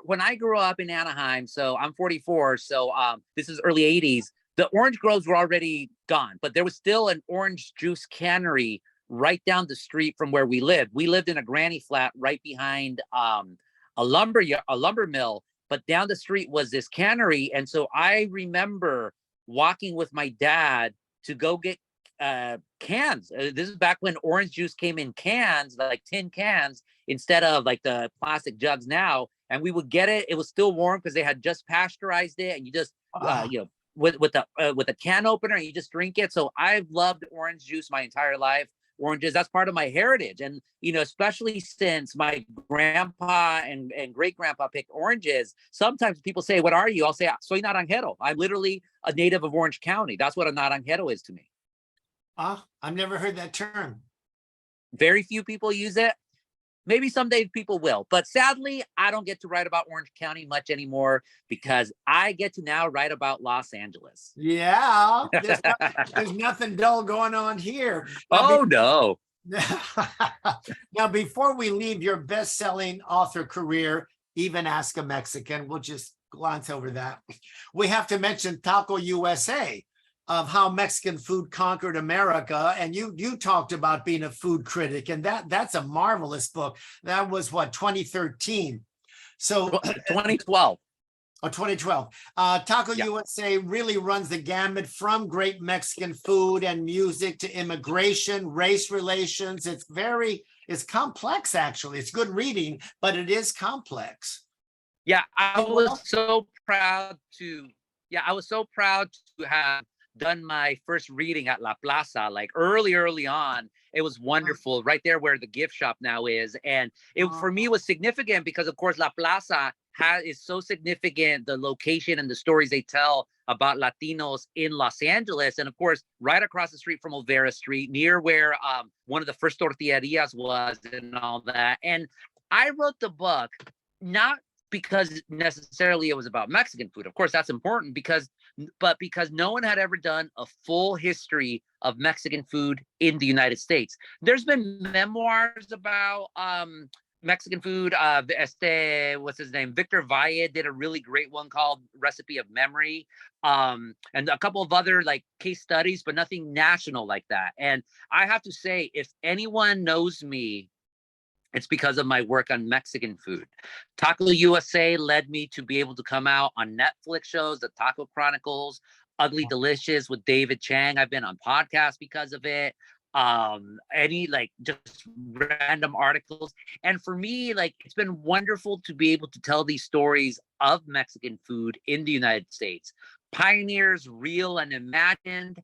Speaker 3: when I grew up in Anaheim, so I'm 44, so this is early 80s, the orange groves were already gone, but there was still an orange juice cannery right down the street from where we lived. We lived in a granny flat right behind a lumber mill, but down the street was this cannery. And so I remember walking with my dad to go get cans. This is back when orange juice came in cans, like tin cans, instead of like the plastic jugs now. And we would get it. It was still warm because they had just pasteurized it, and you just with a can opener, and you just drink it. So I've loved orange juice my entire life. Oranges, that's part of my heritage. And especially since my grandpa and great grandpa picked oranges, sometimes people say, "What are you?" I'll say, "Soy naranjero." I'm literally a native of Orange County. That's what a naranjero is to me.
Speaker 2: I've never heard that term.
Speaker 3: Very few people use it. Maybe someday people will, but sadly, I don't get to write about Orange County much anymore because I get to now write about Los Angeles.
Speaker 2: Yeah, there's nothing dull going on here.
Speaker 3: No.
Speaker 2: Now, before we leave your best-selling author career, Even Ask a Mexican, we'll just glance over that. We have to mention Taco USA, of how Mexican food conquered America. And you talked about being a food critic, and that's a marvelous book. That was 2013. So
Speaker 3: 2012.
Speaker 2: Oh, 2012. Taco USA really runs the gamut from great Mexican food and music to immigration, race relations. It's complex, actually. It's good reading, but it is complex.
Speaker 3: Yeah, I was so proud to have done my first reading at La Plaza, like early on. It was wonderful, right there where the gift shop now is. And it for me was significant because, of course, La Plaza is so significant, the location and the stories they tell about Latinos in Los Angeles. And of course, right across the street from Olvera Street, near where one of the first tortillerias was and all that. And I wrote the book not because necessarily it was about Mexican food. Of course, that's important but because no one had ever done a full history of Mexican food in the United States. There's been memoirs about Mexican food. What's his name? Victor Valle did a really great one called Recipe of Memory. And a couple of other like case studies, but nothing national like that. And I have to say, if anyone knows me, it's because of my work on Mexican food. Taco USA led me to be able to come out on Netflix shows, The Taco Chronicles, Ugly Delicious with David Chang. I've been on podcasts because of it.
Speaker 4: any like just random articles. And for me, like, it's been wonderful to be able to tell these stories of Mexican food in the United States. Pioneers, real and imagined,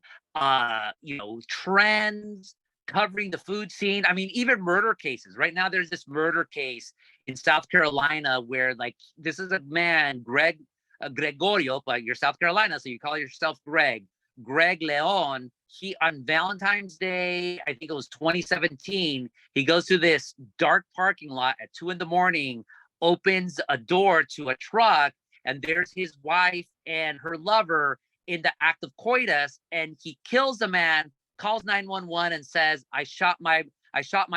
Speaker 4: trends, covering the food scene. I mean, even murder cases. Right now, there's this murder case in South Carolina where, like, this is a man, Gregorio, but you're South Carolina, so you call yourself Greg Leon. He, on Valentine's Day, I think it was 2017, he goes to this dark parking lot at 2 a.m, opens a door to a truck, and there's his wife and her lover in the act of coitus, and he kills the man, calls 911 and says, I shot my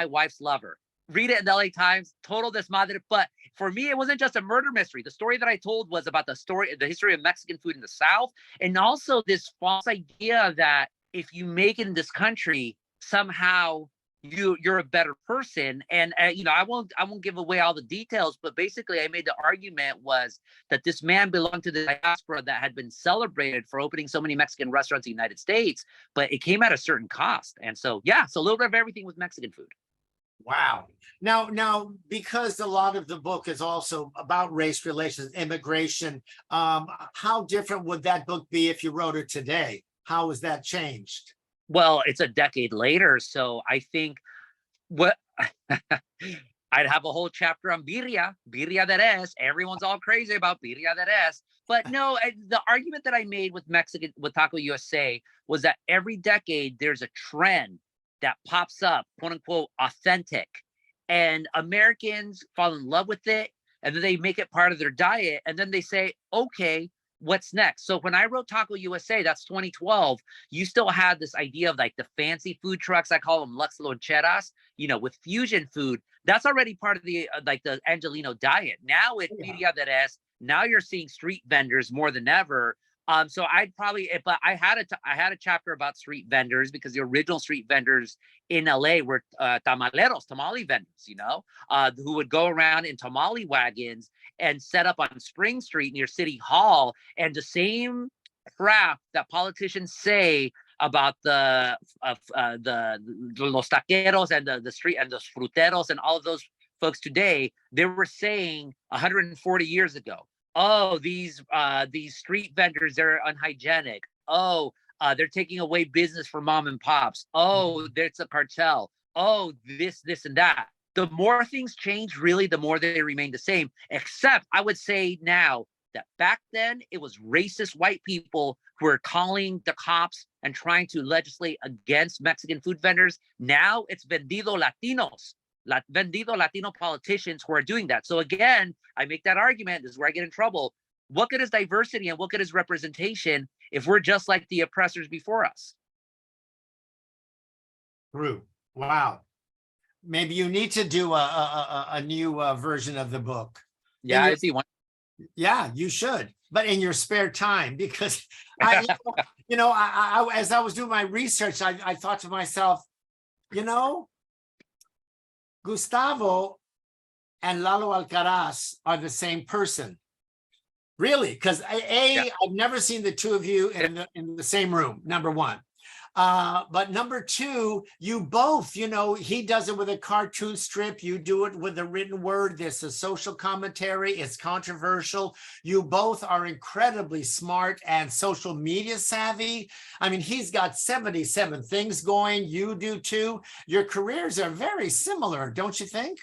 Speaker 4: wife's lover. Read it in the LA Times, total desmadre. But for me, it wasn't just a murder mystery. The story that I told was about the history of Mexican food in the South, and also this false idea that if you make it in this country, somehow you're a better person. And I won't give away all the details, but basically I made the argument was that this man belonged to the diaspora that had been celebrated for opening so many Mexican restaurants in the United States, but it came at a certain cost. And so, yeah, so a little bit of everything with Mexican food.
Speaker 2: Wow. Now, because a lot of the book is also about race relations, immigration, how different would that book be if you wrote it today? How has that changed?
Speaker 4: Well, it's a decade later, so I think what I'd have a whole chapter on birria de res. Everyone's all crazy about birria de res. But no, the argument that I made with Taco USA was that every decade there's a trend that pops up, quote unquote, authentic. And Americans fall in love with it, and then they make it part of their diet. And then they say, okay, what's next? So when I wrote Taco USA, that's 2012, you still had this idea of like the fancy food trucks. I call them Lux Loncheras, with fusion food. That's already part of the the Angelino diet. Now it's birria de res. Now you're seeing street vendors more than ever. So I'd probably, but I had a chapter about street vendors, because the original street vendors in LA were tamale vendors, who would go around in tamale wagons and set up on Spring Street near City Hall. And the same crap that politicians say about the los taqueros and the street and the fruteros and all of those folks today, they were saying 140 years ago. Oh, these street vendors, they're unhygienic. Oh, they're taking away business for mom and pops. Oh, there's a cartel. Oh, this, and that. The more things change, really, the more they remain the same. Except I would say now that back then it was racist white people who were calling the cops and trying to legislate against Mexican food vendors. Now it's vendido Latino politicians who are doing that. So again, I make that argument. This is where I get in trouble. What good is diversity and what good is representation if we're just like the oppressors before us?
Speaker 2: True. Wow. Maybe you need to do a new version of the book.
Speaker 4: Yeah, I see one.
Speaker 2: Yeah, you should. But in your spare time, because I as I was doing my research, I thought to myself, Gustavo and Lalo Alcaraz are the same person. Really? Because I've never seen the two of you in the same room, number one. But number two, you both, he does it with a cartoon strip. You do it with a written word. There's a social commentary. It's controversial. You both are incredibly smart and social media savvy. I mean, he's got 77 things going. You do too. Your careers are very similar, don't you think?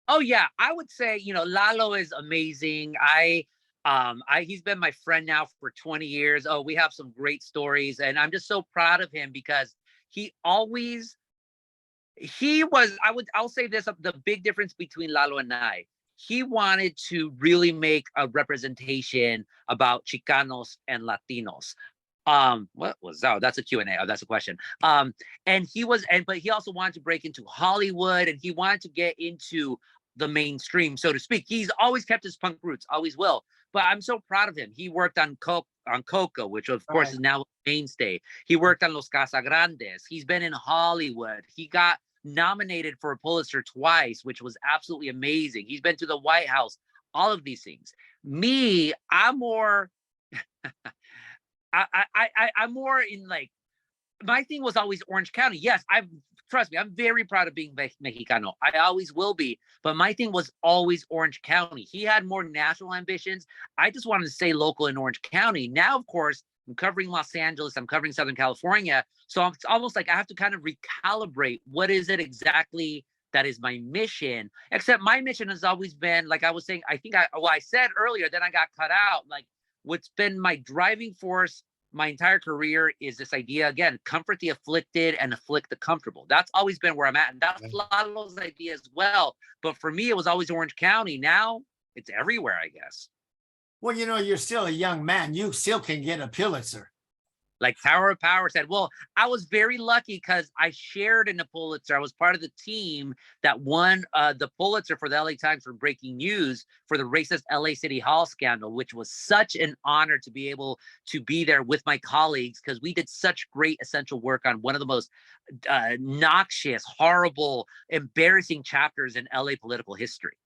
Speaker 4: Oh, yeah. I would say, Lalo is amazing. He's been my friend now for 20 years. Oh, we have some great stories, and I'm just so proud of him because I'll say this, the big difference between Lalo and I, he wanted to really make a representation about Chicanos and Latinos. What was that? Oh, that's a Q&A. Oh, that's a question. But he also wanted to break into Hollywood, and he wanted to get into the mainstream, so to speak. He's always kept his punk roots, always will. But I'm so proud of him. He worked on Coco, which of course is now a mainstay. He worked on Los Casagrandes. He's been in Hollywood. He got nominated for a Pulitzer twice, which was absolutely amazing. He's been to the White House, all of these things. Me, I'm more, I'm more in like my thing was always Orange County. Yes, trust me, I'm very proud of being Mexicano. I always will be. But my thing was always Orange County. He had more national ambitions. I just wanted to stay local in Orange County. Now, of course, I'm covering Los Angeles. I'm covering Southern California. So it's almost like I have to kind of recalibrate what is it exactly that is my mission. Except my mission has always been, like I was saying, I said earlier, then I got cut out. Like what's been my driving force my entire career is this idea, again, comfort the afflicted and afflict the comfortable. That's always been where I'm at. And that's Lalo's idea as well. But for me, it was always Orange County. Now it's everywhere, I guess.
Speaker 2: Well, you're still a young man. You still can get a Pulitzer.
Speaker 4: Like Tower of Power said, well, I was very lucky because I shared in the Pulitzer. I was part of the team that won the Pulitzer for the LA Times for breaking news for the racist LA City Hall scandal, which was such an honor to be able to be there with my colleagues because we did such great essential work on one of the most noxious, horrible, embarrassing chapters in LA political history.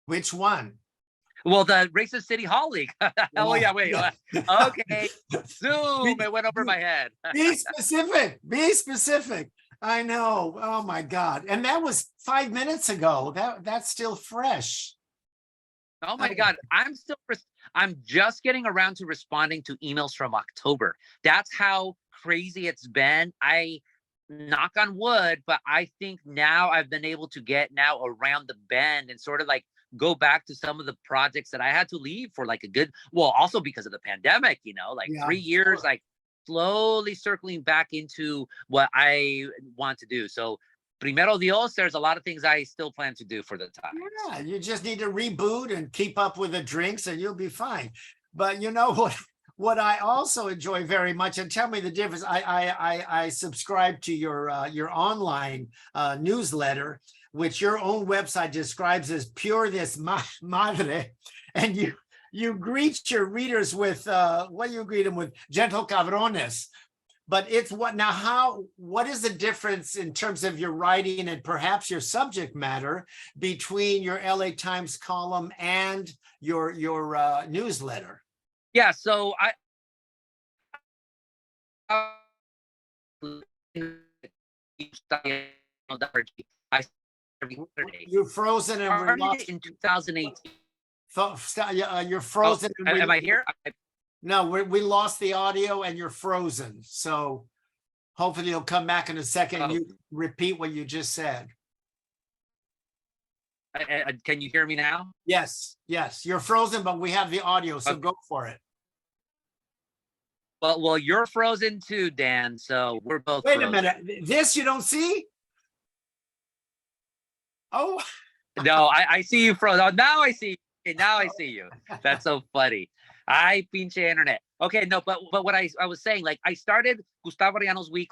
Speaker 2: Which one?
Speaker 4: Well, the racist City Hall League. Oh, yeah, wait. Okay. Zoom. It went over my head.
Speaker 2: Be specific. Be specific. I know. Oh, my God. And that was 5 minutes ago. That's still fresh.
Speaker 4: Oh, my God. I'm just getting around to responding to emails from October. That's how crazy it's been. I knock on wood, but I think now I've been able to get now around the bend and sort of like go back to some of the projects that I had to leave for like also because of the pandemic, 3 years, sure. Like slowly circling back into what I want to do. So primero Dios, there's a lot of things I still plan to do for the time.
Speaker 2: Yeah, you just need to reboot and keep up with the drinks and you'll be fine. But you know what I also enjoy very much, and tell me the difference. I subscribe to your online newsletter, which your own website describes as pure this madre, and you greet your readers with what do you greet them with? Gentle cabrones. But it's what is the difference in terms of your writing and perhaps your subject matter between your LA Times column and your newsletter?
Speaker 4: Yeah, so
Speaker 2: You're frozen and we're lost
Speaker 4: in 2018.
Speaker 2: You're frozen.
Speaker 4: Am I here?
Speaker 2: No, we lost the audio and you're frozen. So hopefully you'll come back in a second and you repeat what you just said.
Speaker 4: Can you hear me now?
Speaker 2: Yes. You're frozen, but we have the audio, so go for it.
Speaker 4: Well, you're frozen too, Dan. So we're both.
Speaker 2: Wait
Speaker 4: frozen.
Speaker 2: a minute. This you don't see? Oh.
Speaker 4: No, I see you frozen. Oh, now I see you. Now I see you. That's so funny. Ay, pinche internet. Okay, no, but what I was saying, like I started Gustavo Arellano's week.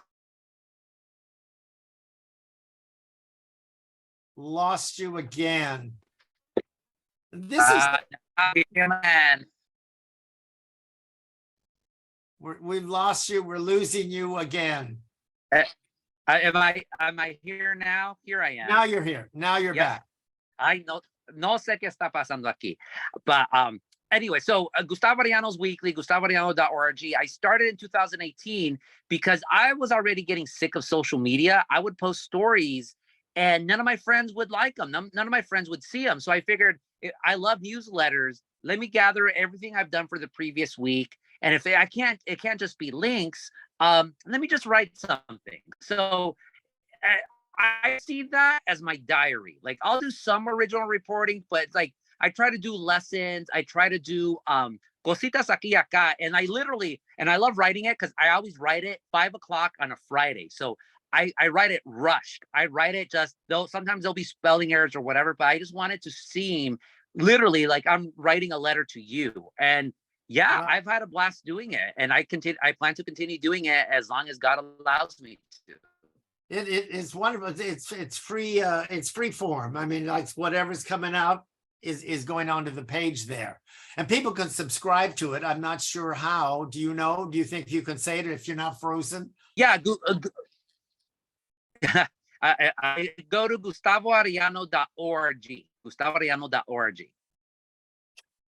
Speaker 2: Lost you again. This is
Speaker 4: man.
Speaker 2: We've lost you. We're losing you again.
Speaker 4: Am I here now? Here I am.
Speaker 2: Now you're here. Now you're back.
Speaker 4: I no sé qué está pasando aquí. But anyway, so Gustavo Arellano's weekly, GustavoArellano.org. I started in 2018 because I was already getting sick of social media. I would post stories and none of my friends would like them. None of my friends would see them. So I figured I love newsletters. Let me gather everything I've done for the previous week. And if it can't just be links. Let me just write something. So I see that as my diary. Like I'll do some original reporting, but it's like I try to do lessons. I try to do cositas aquí acá. And I love writing it because I always write it 5 o'clock on a Friday. So I write it rushed. I write it just though sometimes there'll be spelling errors or whatever, but I just want it to seem literally like I'm writing a letter to you. And yeah, I've had a blast doing it, and I plan to continue doing it as long as God allows me to.
Speaker 2: It's wonderful. It's free. It's free form. I mean, like whatever's coming out is going onto the page there, and people can subscribe to it. I'm not sure how. Do you know? Do you think you can say it if you're not frozen?
Speaker 4: Yeah. I go to GustavoArellano.org. GustavoArellano.org.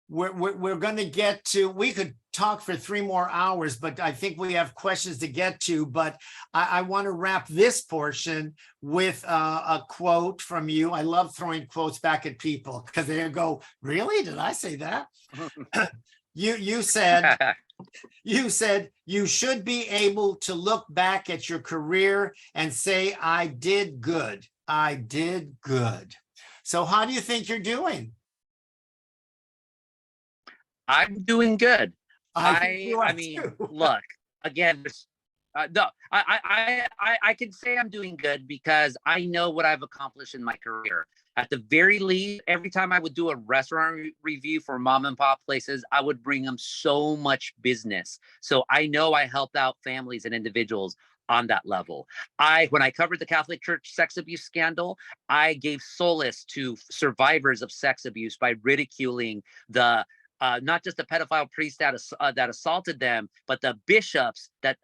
Speaker 2: we're going to get to, we could talk for 3 more hours, but I think we have questions to get to. But I want to wrap this portion with a quote from you. I love throwing quotes back at people because they go, really? Did I say that? You said, you should be able to look back at your career and say, I did good. I did good. So how do you think you're doing?
Speaker 4: I'm doing good.
Speaker 2: I
Speaker 4: mean, look, again, no, I can say I'm doing good because I know what I've accomplished in my career. At the very least, every time I would do a restaurant review for mom and pop places, I would bring them so much business. So I know I helped out families and individuals on that level. When I covered the Catholic Church sex abuse scandal, I gave solace to survivors of sex abuse by ridiculing the not just the pedophile priest that assaulted them, but the bishops that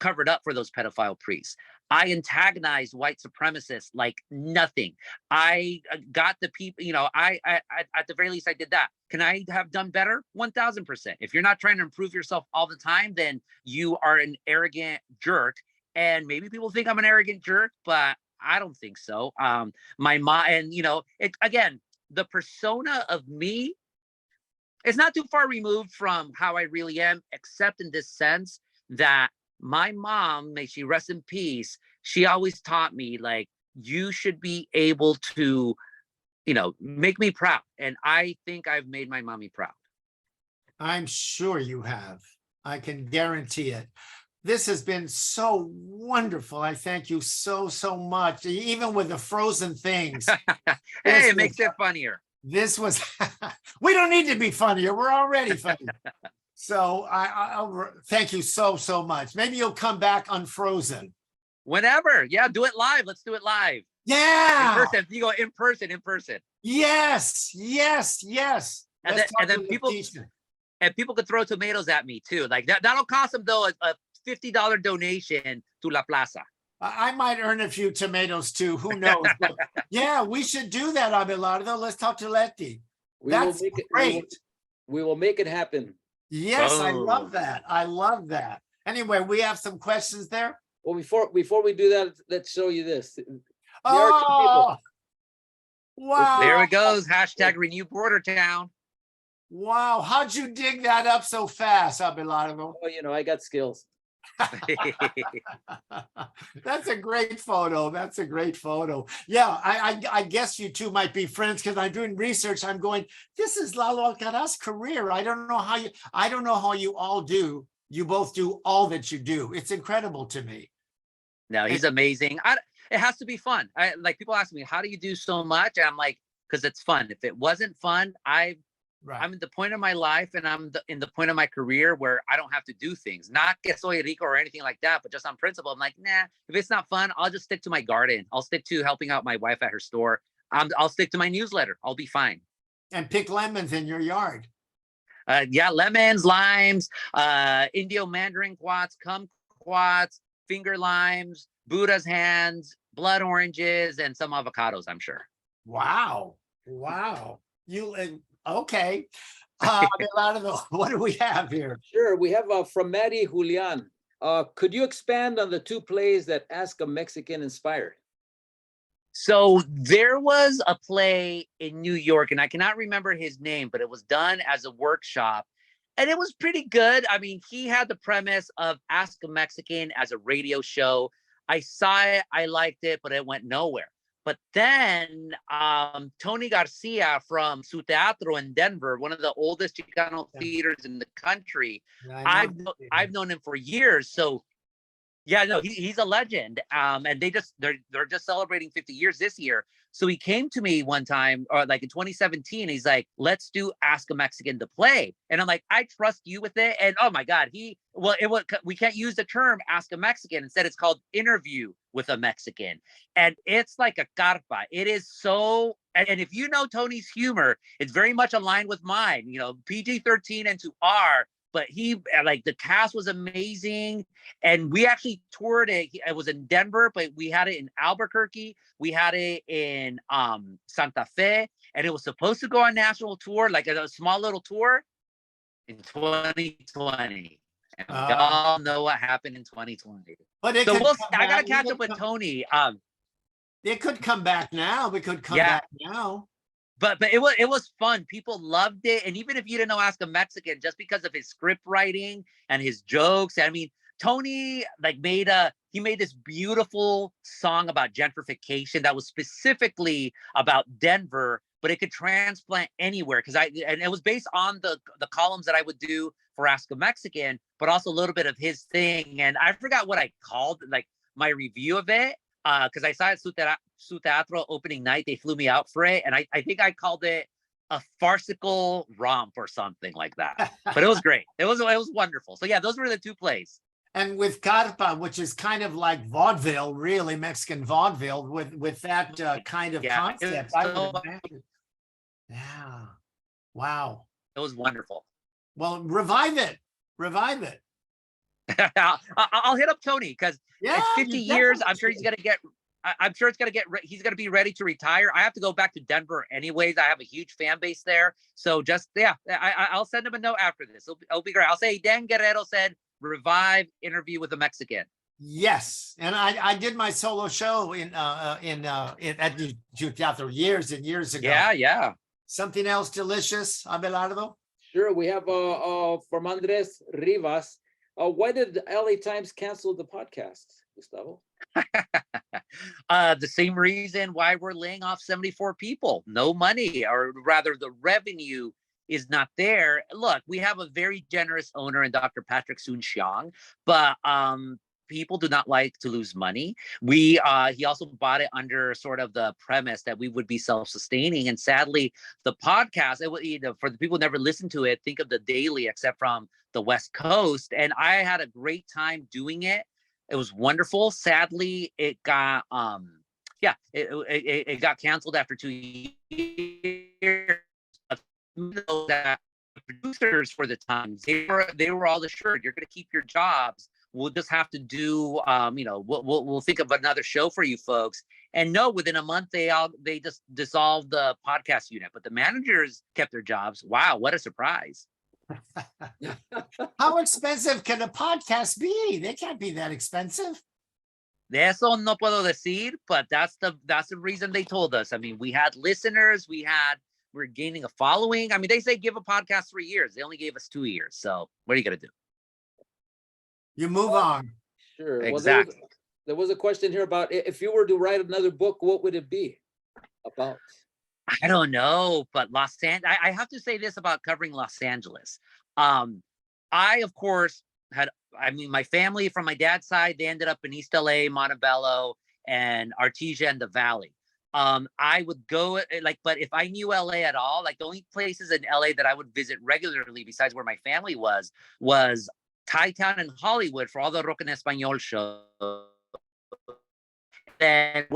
Speaker 4: covered up for those pedophile priests. I antagonized white supremacists like nothing. I got the people, I at the very least I did that. Can I have done better? 1000%. If you're not trying to improve yourself all the time, then you are an arrogant jerk. And maybe people think I'm an arrogant jerk, but I don't think so. My mom, and again, the persona of me, it's not too far removed from how I really am, except in this sense that my mom, may she rest in peace, she always taught me, like, you should be able to, make me proud. And I think I've made my mommy proud.
Speaker 2: I'm sure you have. I can guarantee it. This has been so wonderful. I thank you so, so much. Even with the frozen things.
Speaker 4: Hey, it makes it funnier.
Speaker 2: This was, we don't need to be funnier. We're already funny. So I'll thank you so, so much. Maybe you'll come back unfrozen.
Speaker 4: Whenever. Yeah, do it live. Let's do it live.
Speaker 2: Yeah.
Speaker 4: In person. You go in person.
Speaker 2: Yes, yes, yes.
Speaker 4: And then people could throw tomatoes at me too. Like that'll cost them though a $50 donation to La Plaza.
Speaker 2: I might earn a few tomatoes too. Who knows? But yeah, we should do that, Abelardo. Let's talk to Letty. That's great.
Speaker 1: We will make it happen.
Speaker 2: Yes, I love that. I love that. Anyway, we have some questions there.
Speaker 1: Well, before we do that, let's show you this.
Speaker 2: Oh, wow.
Speaker 4: There it goes. # Renew Bordertown.
Speaker 2: Wow. How'd you dig that up so fast, Abelardo?
Speaker 1: Oh, I got skills.
Speaker 2: That's a great photo. That's a great photo. Yeah, I guess you two might be friends because I'm doing research. I'm going, this is Lalo Alcaraz's career. I don't know how you all do. You both do all that you do. It's incredible to me.
Speaker 4: No, he's amazing. It has to be fun. Like people ask me, how do you do so much? And I'm like, because it's fun. If it wasn't fun, I'm at the point of my life and I'm in the point of my career where I don't have to do things. Not que soy rico or anything like that, but just on principle. I'm like, nah, if it's not fun, I'll just stick to my garden. I'll stick to helping out my wife at her store. I'll stick to my newsletter. I'll be fine.
Speaker 2: And pick lemons in your yard.
Speaker 4: Yeah, lemons, limes, Indio mandarin quats, kumquats, finger limes, Buddha's hands, blood oranges, and some avocados, I'm sure.
Speaker 2: Wow. Okay. What do we have here?
Speaker 1: Sure. We have from Maddie Julian. Could you expand on the 2 plays that Ask a Mexican inspired?
Speaker 4: So there was a play in New York, and I cannot remember his name, but it was done as a workshop, and it was pretty good. I mean, he had the premise of Ask a Mexican as a radio show. I saw it, I liked it, but it went nowhere. But then Tony Garcia from Su Teatro in Denver, one of the oldest Chicano theaters in the country, I've known him for years. So yeah, no, he's a legend. And they're just celebrating 50 years this year. So he came to me one time, or like in 2017, he's like, let's do Ask a Mexican to play. And I'm like, I trust you with it. And oh my God, we can't use the term Ask a Mexican. Instead, it's called Interview with a Mexican. And it's like a carpa. It is so, and if you know Tony's humor, it's very much aligned with mine, PG-13 and to R. But the cast was amazing. And we actually toured it. It was in Denver, but we had it in Albuquerque. We had it in Santa Fe. and it was supposed to go on national tour, like a small little tour in 2020. And we all know what happened in 2020.
Speaker 2: But it
Speaker 4: So
Speaker 2: could
Speaker 4: we'll see.
Speaker 2: come
Speaker 4: I gotta
Speaker 2: back.
Speaker 4: catch up with Tony.
Speaker 2: It could come back now. We could come
Speaker 4: Yeah.
Speaker 2: back now.
Speaker 4: But it was fun. People loved it. And even if you didn't know Ask a Mexican, just because of his script writing and his jokes, I mean, Tony like made this beautiful song about gentrification that was specifically about Denver, but it could transplant anywhere and it was based on the columns that I would do for Ask a Mexican, but also a little bit of his thing. And I forgot what I called like my review of it. Because I saw it Su Teatro opening night. They flew me out for it. And I think I called it a farcical romp or something like that. But it was great. It was wonderful. So yeah, those were the two plays.
Speaker 2: And with Carpa, which is kind of like vaudeville, really Mexican vaudeville, with that kind of concept. I would imagine. Yeah. Wow.
Speaker 4: It was wonderful.
Speaker 2: Well, revive it. Revive it.
Speaker 4: I'll hit up Tony because it's 50 years. I'm sure he's gonna get. I'm sure he's gonna be ready to retire. I have to go back to Denver anyways. I have a huge fan base there. So just I'll send him a note after this. It'll be great. I'll say Dan Guerrero said revive interview with a Mexican.
Speaker 2: Yes, and I did my solo show at the Teatro years and years ago.
Speaker 4: Yeah.
Speaker 2: Something else delicious, Abelardo?
Speaker 1: Sure, we have from Andres Rivas. Why did LA Times cancel the podcast, Gustavo?
Speaker 4: The same reason why we're laying off 74 people. No money, or rather the revenue is not there. Look, we have a very generous owner in Dr. Patrick Soon-Shiong, but people do not like to lose money. He also bought it under sort of the premise that we would be self-sustaining. And sadly, the podcast, for the people who never listened to it, think of the Daily, except from the West Coast. And I had a great time doing it. It was wonderful. Sadly, it got it got canceled after 2 years. That producers for the Times, they were all assured you're going to keep your jobs. We'll just have to do, we'll think of another show for you folks. And no, within a month, they just dissolved the podcast unit, but the managers kept their jobs. Wow, what a surprise.
Speaker 2: How expensive can a podcast be? They can't be that expensive.
Speaker 4: De eso no puedo decir, but that's the reason they told us. I mean, we had listeners, we're gaining a following. I mean, they say give a podcast 3 years. They only gave us 2 years. So what are you going to do?
Speaker 2: You move on.
Speaker 1: Sure.
Speaker 4: Exactly.
Speaker 1: Well, there was a question here about if you were to write another book, what would it be about?
Speaker 4: I don't know, but I have to say this about covering Los Angeles. I, of course, my family from my dad's side, they ended up in East LA, Montebello, and Artesia and the Valley. I would go but if I knew LA at all, like the only places in LA that I would visit regularly besides where my family was Thai Town and Hollywood for all the Rock en Español shows. Then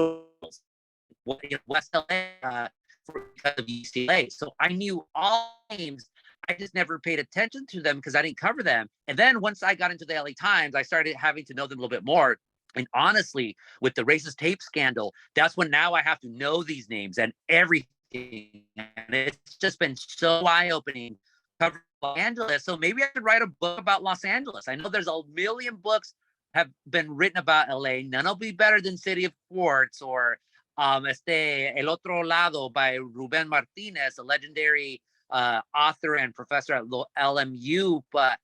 Speaker 4: West LA because of UCLA. So I knew all names. I just never paid attention to them because I didn't cover them. And then once I got into the LA Times, I started having to know them a little bit more. And honestly, with the racist tape scandal, that's when now I have to know these names and everything. And it's just been so eye-opening covering Los Angeles. So maybe I could write a book about Los Angeles. I know there's a million books have been written about LA. None will be better than City of Quartz or El Otro Lado by Ruben Martinez, a legendary author and professor at LMU. But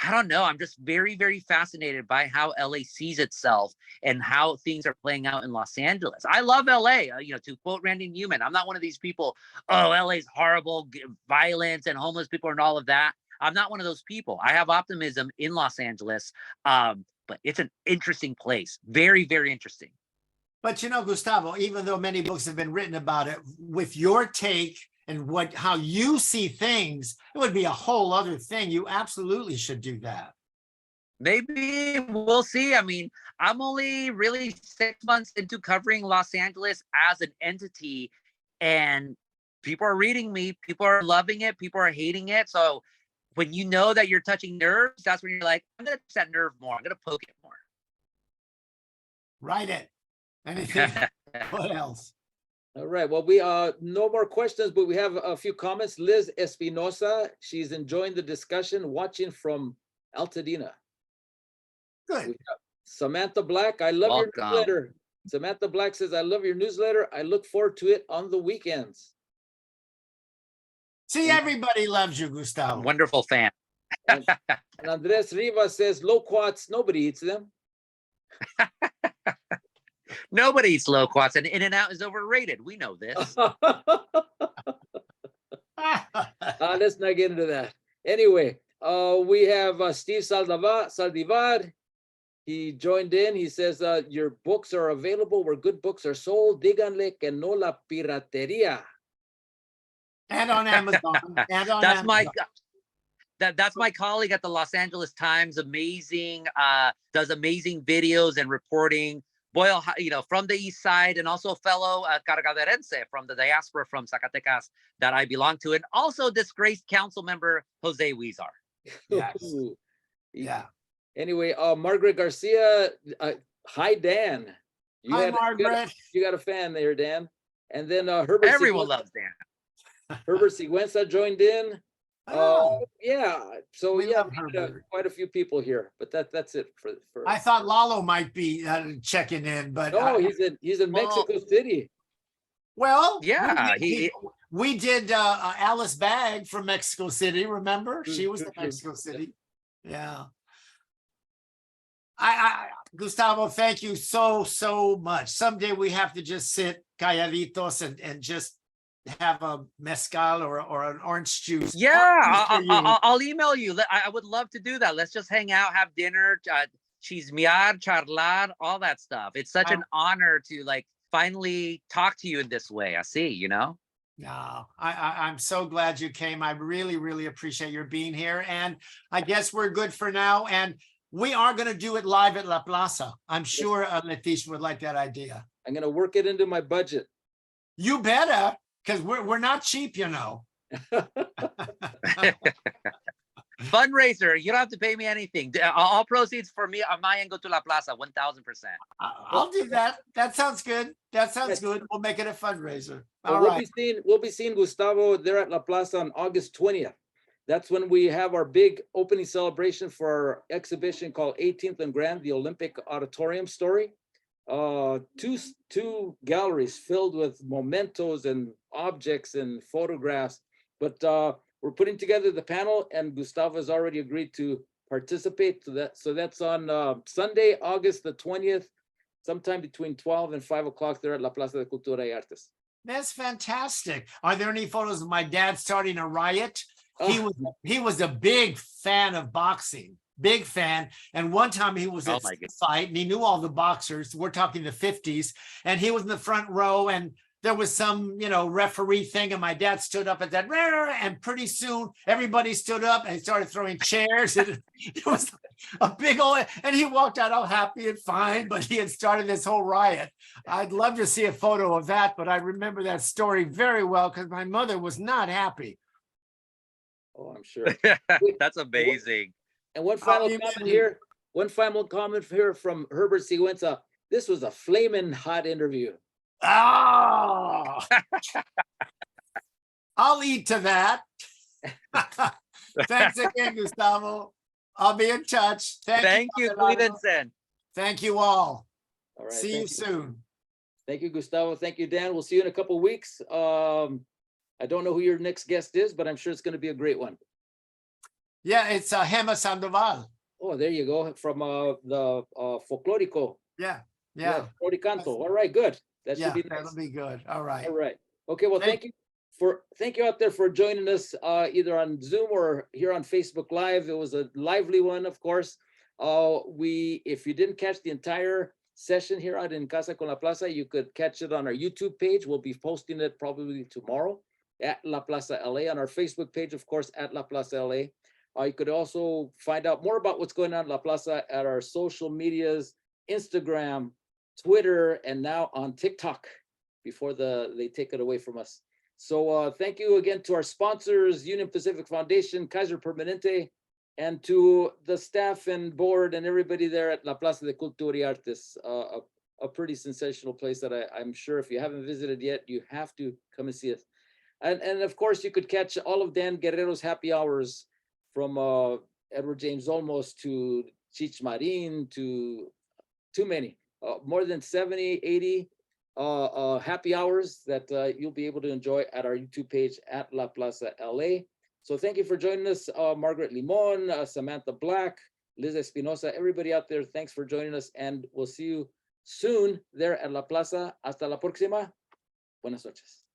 Speaker 4: I don't know. I'm just very, very fascinated by how LA sees itself and how things are playing out in Los Angeles. I love LA. To quote Randy Newman, I'm not one of these people, oh, LA's horrible, violence and homeless people and all of that. I'm not one of those people. I have optimism in Los Angeles, but it's an interesting place. Very, very interesting.
Speaker 2: But Gustavo, even though many books have been written about it, with your take and how you see things, it would be a whole other thing. You absolutely should do that.
Speaker 4: Maybe we'll see. I mean, I'm only really 6 months into covering Los Angeles as an entity, and people are reading me. People are loving it. People are hating it. So when you know that you're touching nerves, that's when you're like, I'm going to touch that nerve more. I'm going to poke it more.
Speaker 2: Write it. Anything? What else?
Speaker 1: All right, well, we no more questions, but we have a few comments. Liz Espinosa, she's enjoying the discussion, watching from Altadena.
Speaker 2: Good.
Speaker 1: Samantha Black, I love your
Speaker 4: Welcome.
Speaker 1: newsletter. Samantha Black says, I love your newsletter. I look forward to it on the weekends.
Speaker 2: See, everybody loves you, Gustavo.
Speaker 4: Wonderful fan.
Speaker 1: And Andres Rivas says, loquats, nobody eats them.
Speaker 4: Nobody eats loquats, and In-N-Out is overrated. We know this.
Speaker 1: Let's not get into that. Anyway, we have Steve Saldivar. He joined in. He says, your books are available where good books are sold. Díganle que no la piratería.
Speaker 2: And on Amazon. And on
Speaker 4: That's
Speaker 2: Amazon.
Speaker 4: that's my colleague at the Los Angeles Times. Amazing, does amazing videos and reporting. Boyle, from the East Side, and also a fellow Cargaderense from the diaspora from Zacatecas that I belong to, and also disgraced council member Jose Huizar.
Speaker 2: Yes. Yeah.
Speaker 1: Anyway, Margaret Garcia, hi, Dan.
Speaker 2: Hi, Margaret.
Speaker 1: You got a fan there, Dan. And then Herbert.
Speaker 4: Everyone loves Dan.
Speaker 1: Herbert Sigüenza joined in.
Speaker 2: Oh,
Speaker 1: yeah. So
Speaker 2: we
Speaker 1: yeah,
Speaker 2: love Herbert.
Speaker 1: quite a few people here, but that's it for.
Speaker 2: I thought Lalo might be checking in, but
Speaker 1: No, he's in Mexico City.
Speaker 2: well,
Speaker 4: Yeah,
Speaker 2: we did Alice Bag from Mexico City. Remember, she was in Mexico City. Yeah. I Gustavo, thank you so much. Someday we have to just sit calladitos and just have a mezcal or an orange juice.
Speaker 4: Yeah, I'll email you. I would love to do that. Let's just hang out, have dinner, chismear, charlar, all that stuff. It's such an honor to finally talk to you in this way. I see,
Speaker 2: No, I'm so glad you came. I really appreciate your being here. And I guess we're good for now. And we are going to do it live at La Plaza. I'm sure Leticia would like that idea.
Speaker 1: I'm going to work it into my budget.
Speaker 2: You better, because we're not cheap,
Speaker 4: Fundraiser. You don't have to pay me anything. All proceeds for me on my end go to La Plaza, 1,000%.
Speaker 2: I'll do that. That sounds good. That sounds good. We'll make it a fundraiser.
Speaker 1: All right. We'll be seeing Gustavo there at La Plaza on August 20th. That's when we have our big opening celebration for our exhibition called 18th and Grand, the Olympic Auditorium Story. Two galleries filled with mementos and objects and photographs. But we're putting together the panel, and Gustavo has already agreed to participate to that. So that's on Sunday, August the 20th, sometime between 12 and 5 o'clock there at La Plaza de Cultura y Artes.
Speaker 2: That's fantastic. Are there any photos of my dad starting a riot? He was a big fan of boxing, big fan. And one time he was at a fight and he knew all the boxers. We're talking the 50s, and he was in the front row, and there was some, referee thing, and my dad stood up at that, and pretty soon everybody stood up and started throwing chairs. And it was a big old, and he walked out all happy and fine, but he had started this whole riot. I'd love to see a photo of that, but I remember that story very well because my mother was not happy.
Speaker 1: Oh, I'm sure.
Speaker 4: That's amazing.
Speaker 1: And one final comment here from Herbert Sigüenza. This was a flaming hot interview.
Speaker 2: Oh, I'll eat to that. Thanks again, Gustavo. I'll be in touch.
Speaker 4: Thank you, Cleveland.
Speaker 2: Thank you all.
Speaker 1: All right.
Speaker 2: See you soon.
Speaker 1: Thank you, Gustavo. Thank you, Dan. We'll see you in a couple of weeks. I don't know who your next guest is, but I'm sure it's going to be a great one.
Speaker 2: Yeah, it's Gema Sandoval.
Speaker 1: Oh, there you go. From the Folklorico.
Speaker 2: Yeah.
Speaker 1: Floricanto. All right, good. That should be nice.
Speaker 2: That'll be good. All right.
Speaker 1: All right. Okay, well, thank you out there for joining us either on Zoom or here on Facebook Live. It was a lively one, of course. If you didn't catch the entire session here out in Casa con la Plaza, you could catch it on our YouTube page. We'll be posting it probably tomorrow at La Plaza LA, on our Facebook page, of course, at La Plaza LA. You could also find out more about what's going on in La Plaza at our social medias, Instagram, Twitter, and now on TikTok before they take it away from us. So thank you again to our sponsors, Union Pacific Foundation, Kaiser Permanente, and to the staff and board and everybody there at La Plaza de Cultura y Artes. a pretty sensational place that I'm sure if you haven't visited yet, you have to come and see it. And of course, you could catch all of Dan Guerrero's happy hours from Edward James Olmos to Chich Marin to too many, more than 70, 80 happy hours that you'll be able to enjoy at our YouTube page at La Plaza LA. So thank you for joining us, Margaret Limon, Samantha Black, Liz Espinosa, everybody out there. Thanks for joining us, and we'll see you soon there at La Plaza. Hasta la próxima. Buenas noches.